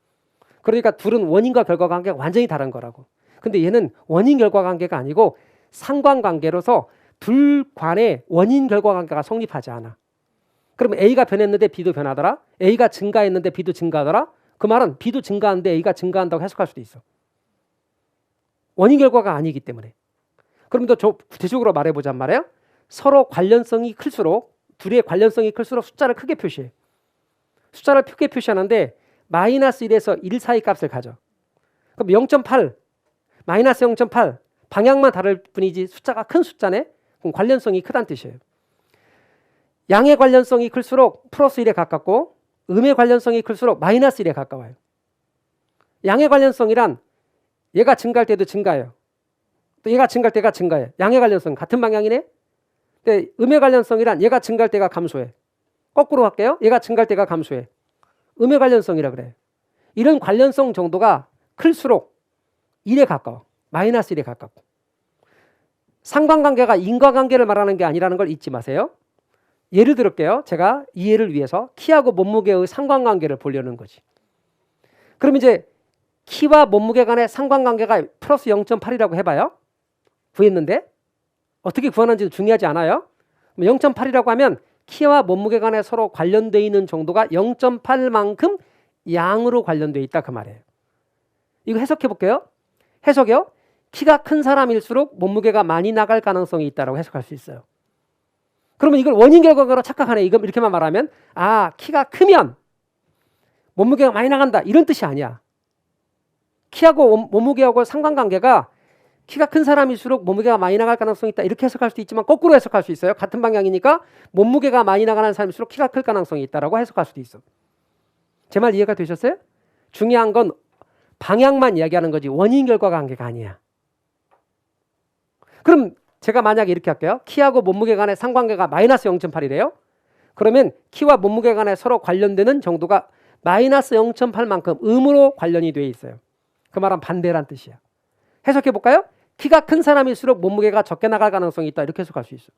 그러니까 둘은 원인과 결과 관계가 완전히 다른 거라고. 근데 얘는 원인 결과 관계가 아니고 상관관계로서 둘 간의 원인 결과 관계가 성립하지 않아. 그러면 A가 변했는데 B도 변하더라. A가 증가했는데 B도 증가하더라. 그 말은 B도 증가하는데 A가 증가한다고 해석할 수도 있어. 원인 결과가 아니기 때문에. 그럼 더 구체적으로 말해보자면 말이에요. 서로 관련성이 클수록 둘의 관련성이 클수록 숫자를 크게 표시해. 숫자를 크게 표시하는데 마이너스 1에서 1 사이 값을 가져. 그럼 0.8 마이너스 0.8 방향만 다를 뿐이지 숫자가 큰 숫자네. 그럼 관련성이 크다는 뜻이에요. 양의 관련성이 클수록 플러스 1에 가깝고 음의 관련성이 클수록 마이너스 1에 가까워요. 양의 관련성이란 얘가 증가할 때도 증가해요. 또 얘가 증가할 때가 증가해. 양의 관련성 같은 방향이네. 근데 음의 관련성이란 얘가 증가할 때가 감소해. 거꾸로 할게요. 얘가 증가할 때가 감소해. 음의 관련성이라 그래. 이런 관련성 정도가 클수록 1에 가까워. 마이너스 1에 가깝고. 상관관계가 인과관계를 말하는 게 아니라는 걸 잊지 마세요. 예를 들을게요. 제가 이해를 위해서 키하고 몸무게의 상관관계를 보려는 거지. 그럼 이제 키와 몸무게 간의 상관관계가 플러스 0.8이라고 해봐요. 구했는데 어떻게 구하는지 중요하지 않아요. 0.8이라고 하면 키와 몸무게 간에 서로 관련되어 있는 정도가 0.8만큼 양으로 관련되어 있다 그 말이에요. 이거 해석해 볼게요. 해석이요. 키가 큰 사람일수록 몸무게가 많이 나갈 가능성이 있다고 해석할 수 있어요. 그러면 이걸 원인 결과로 착각하네. 이거 이렇게만 말하면 키가 크면 몸무게가 많이 나간다 이런 뜻이 아니야. 키하고 몸무게하고 상관관계가 키가 큰 사람일수록 몸무게가 많이 나갈 가능성이 있다 이렇게 해석할 수도 있지만 거꾸로 해석할 수 있어요. 같은 방향이니까 몸무게가 많이 나가는 사람일수록 키가 클 가능성이 있다라고 해석할 수도 있어. 제 말 이해가 되셨어요? 중요한 건 방향만 이야기하는 거지 원인 결과 관계가 아니야. 그럼 제가 만약에 이렇게 할게요. 키하고 몸무게 간의 상관관계가 마이너스 0.8이래요. 그러면 키와 몸무게 간에 서로 관련되는 정도가 마이너스 0.8만큼 음으로 관련이 돼 있어요. 그 말은 반대란 뜻이야. 해석해 볼까요? 키가 큰 사람일수록 몸무게가 적게 나갈 가능성이 있다. 이렇게 해석할 수 있어.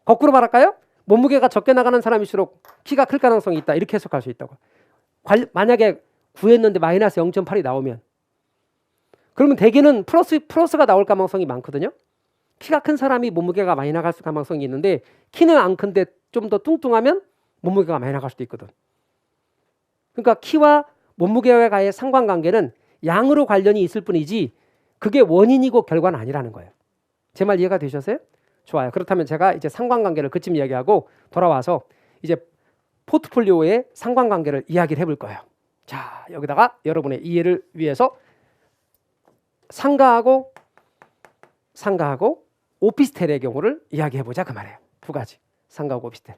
거꾸로 말할까요? 몸무게가 적게 나가는 사람일수록 키가 클 가능성이 있다. 이렇게 해석할 수 있다고. 만약에 구했는데 마이너스 0.8이 나오면 그러면 대개는 플러스가 나올 가능성이 많거든요. 키가 큰 사람이 몸무게가 많이 나갈 가능성이 있는데 키는 안 큰데 좀 더 뚱뚱하면 몸무게가 많이 나갈 수도 있거든. 그러니까 키와 몸무게와의 상관관계는 양으로 관련이 있을 뿐이지 그게 원인이고 결과는 아니라는 거예요. 제 말 이해가 되셨어요? 좋아요. 그렇다면 제가 이제 상관관계를 그쯤 이야기하고 돌아와서 이제 포트폴리오의 상관관계를 이야기를 해볼 거예요. 자, 여기다가 여러분의 이해를 위해서 상가하고 오피스텔의 경우를 이야기해보자 그 말이에요. 두 가지. 상가하고 오피스텔.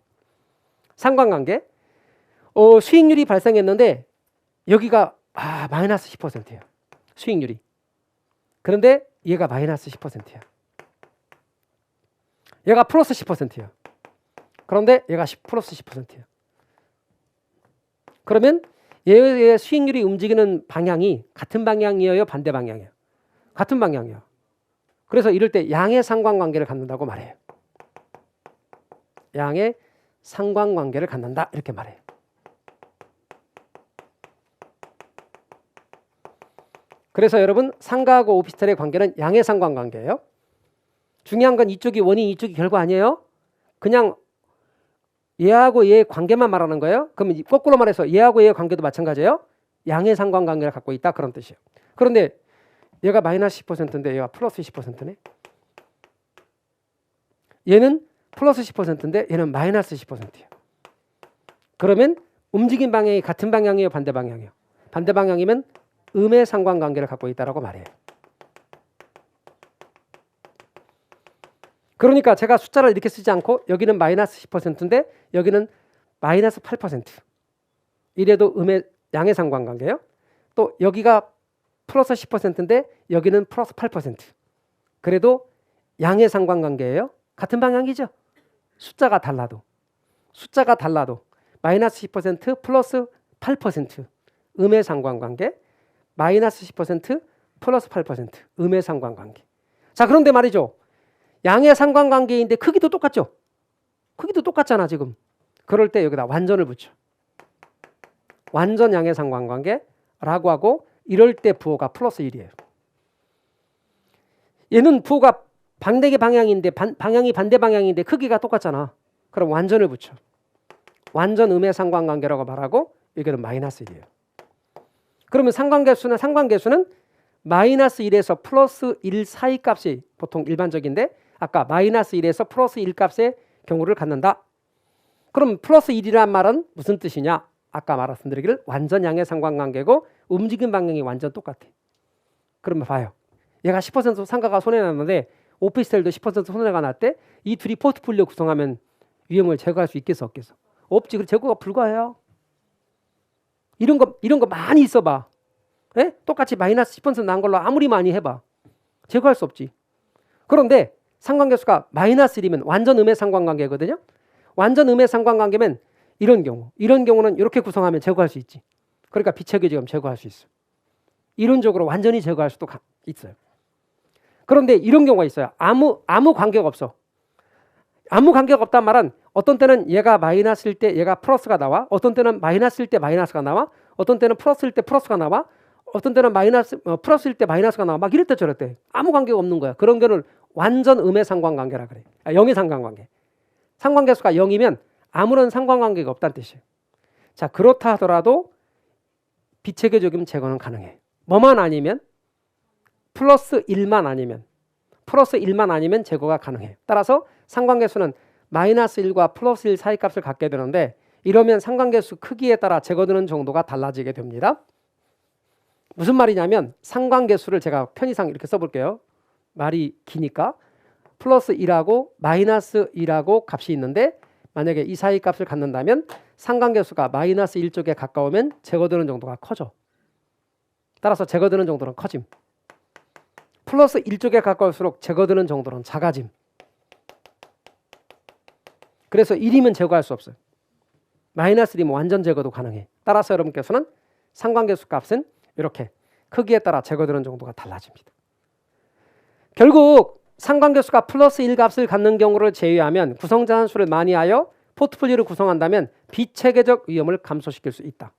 상관관계. 수익률이 발생했는데 여기가 마이너스 10%예요. 수익률이. 그런데 얘가 마이너스 10%야. 얘가 플러스 10%야. 그런데 얘가 플러스 10%야. 그러면 얘의 수익률이 움직이는 방향이 같은 방향이에요? 반대 방향이에요? 같은 방향이에요. 그래서 이럴 때 양의 상관관계를 갖는다고 말해요. 양의 상관관계를 갖는다 이렇게 말해요. 그래서 여러분 상가하고 오피스텔의 관계는 양의 상관관계예요. 중요한 건 이쪽이 원인 이쪽이 결과 아니에요. 그냥 얘하고 얘의 관계만 말하는 거예요. 그러면 거꾸로 말해서 얘하고 얘의 관계도 마찬가지예요. 양의 상관관계를 갖고 있다 그런 뜻이에요. 그런데 얘가 마이너스 10%인데 얘가 플러스 10%네. 얘는 플러스 10%인데 얘는 마이너스 10%예요. 그러면 움직임 방향이 같은 방향이에요? 반대 방향이에요? 반대 방향이면 음의 상관관계를 갖고 있다라고 말해요. 그러니까 제가 숫자를 이렇게 쓰지 않고 여기는 마이너스 10%인데 여기는 마이너스 8%. 이래도 음의 양의 상관관계예요. 또 여기가 플러스 10%인데 여기는 플러스 8%. 그래도 양의 상관관계예요. 같은 방향이죠. 숫자가 달라도 마이너스 10% 플러스 8% 음의 상관관계, 마이너스 10% 플러스 8% 음의 상관관계. 자, 그런데 말이죠. 양의 상관관계인데 크기도 똑같죠. 크기도 똑같잖아 지금. 그럴 때 여기다 완전을 붙여. 완전 양의 상관관계라고 하고 이럴 때 부호가 플러스 1이에요. 얘는 부호가 반대 방향인데 방향이 반대 방향인데 크기가 똑같잖아. 그럼 완전을 붙여. 완전 음의 상관관계라고 말하고 여기는 마이너스 1이에요. 그러면 상관계수는 마이너스 1에서 플러스 1 사이 값이 보통 일반적인데 아까 마이너스 1에서 플러스 1 값의 경우를 갖는다. 그럼 플러스 1이란 말은 무슨 뜻이냐? 아까 말씀드리기를 완전 양의 상관관계고 움직임 방향이 완전 똑같아. 그러면 봐요. 얘가 10% 상가가 손해났는데 오피스텔도 10% 손해가 났대. 이 둘이 포트폴리오 구성하면 위험을 제거할 수 있겠어 없겠어? 없지. 그 제거가 불가해요. 이런 거 많이 있어봐. 에? 똑같이 마이너스 10% 난 걸로 아무리 많이 해봐. 제거할 수 없지. 그런데 상관계수가 마이너스 1이면 완전 음의 상관관계거든요. 완전 음의 상관관계면 이런 경우는 이렇게 구성하면 제거할 수 있지. 그러니까 비체계지금 제거할 수 있어. 이론적으로 완전히 제거할 수도 있어요. 그런데 이런 경우가 있어요. 아무 관계가 없어. 아무 관계가 없단 말은 어떤 때는 얘가 마이너스일 때 얘가 플러스가 나와. 어떤 때는 마이너스일 때 마이너스가 나와. 어떤 때는 플러스일 때 플러스가 나와. 어떤 때는 플러스일 때 마이너스가 나와. 막 이럴 때 저럴 때 아무 관계가 없는 거야. 그런 경우를 완전 음의 상관관계라 그래. 영의 상관관계. 상관계수가 0이면 아무런 상관관계가 없다는 뜻이에요. 자, 그렇다 하더라도 비체계적인 제거는 가능해. 뭐만 아니면 플러스 1만 아니면 제거가 가능해. 따라서 상관계수는 마이너스 1과 플러스 1 사이 값을 갖게 되는데 이러면 상관계수 크기에 따라 제거되는 정도가 달라지게 됩니다. 무슨 말이냐면 상관계수를 제가 편의상 이렇게 써볼게요. 말이 기니까 플러스 1하고 마이너스 1하고 값이 있는데 만약에 이 사이 값을 갖는다면 상관계수가 마이너스 1쪽에 가까우면 제거되는 정도가 커져. 따라서 제거되는 정도는 커짐. 플러스 1쪽에 가까울수록 제거되는 정도는 작아짐. 그래서 1이면 제거할 수 없어요. 마이너스 1이면 완전 제거도 가능해. 따라서 따라서 여러분께서는 상관계수 값은 이렇게 크기에 따라 제거되는 정도가 달라집니다. 결국 상관계수가 플러스 1 값을 갖는 경우를 제외하면 구성자산수를 많이 하여 포트폴리오를 구성한다면 비체계적 위험을 감소시킬 수 있다.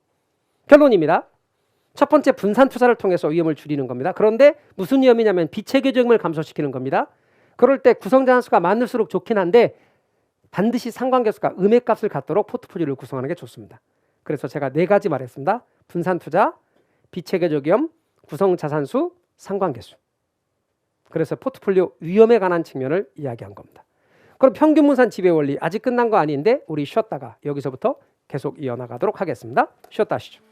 결론입니다. 첫 번째 분산 투자를 통해서 위험을 줄이는 겁니다. 그런데 무슨 위험이냐면 비체계적 위험을 감소시키는 겁니다. 그럴 때 구성자산수가 많을수록 좋긴 한데 반드시 상관계수가 음의 값을 갖도록 포트폴리오를 구성하는 게 좋습니다. 그래서 제가 4가지 말했습니다. 분산 투자, 비체계적 위험, 구성자산수, 상관계수. 그래서 포트폴리오 위험에 관한 측면을 이야기한 겁니다. 그럼 평균 분산 지배 원리 아직 끝난 거 아닌데 우리 쉬었다가 여기서부터 계속 이어나가도록 하겠습니다. 쉬었다 하시죠.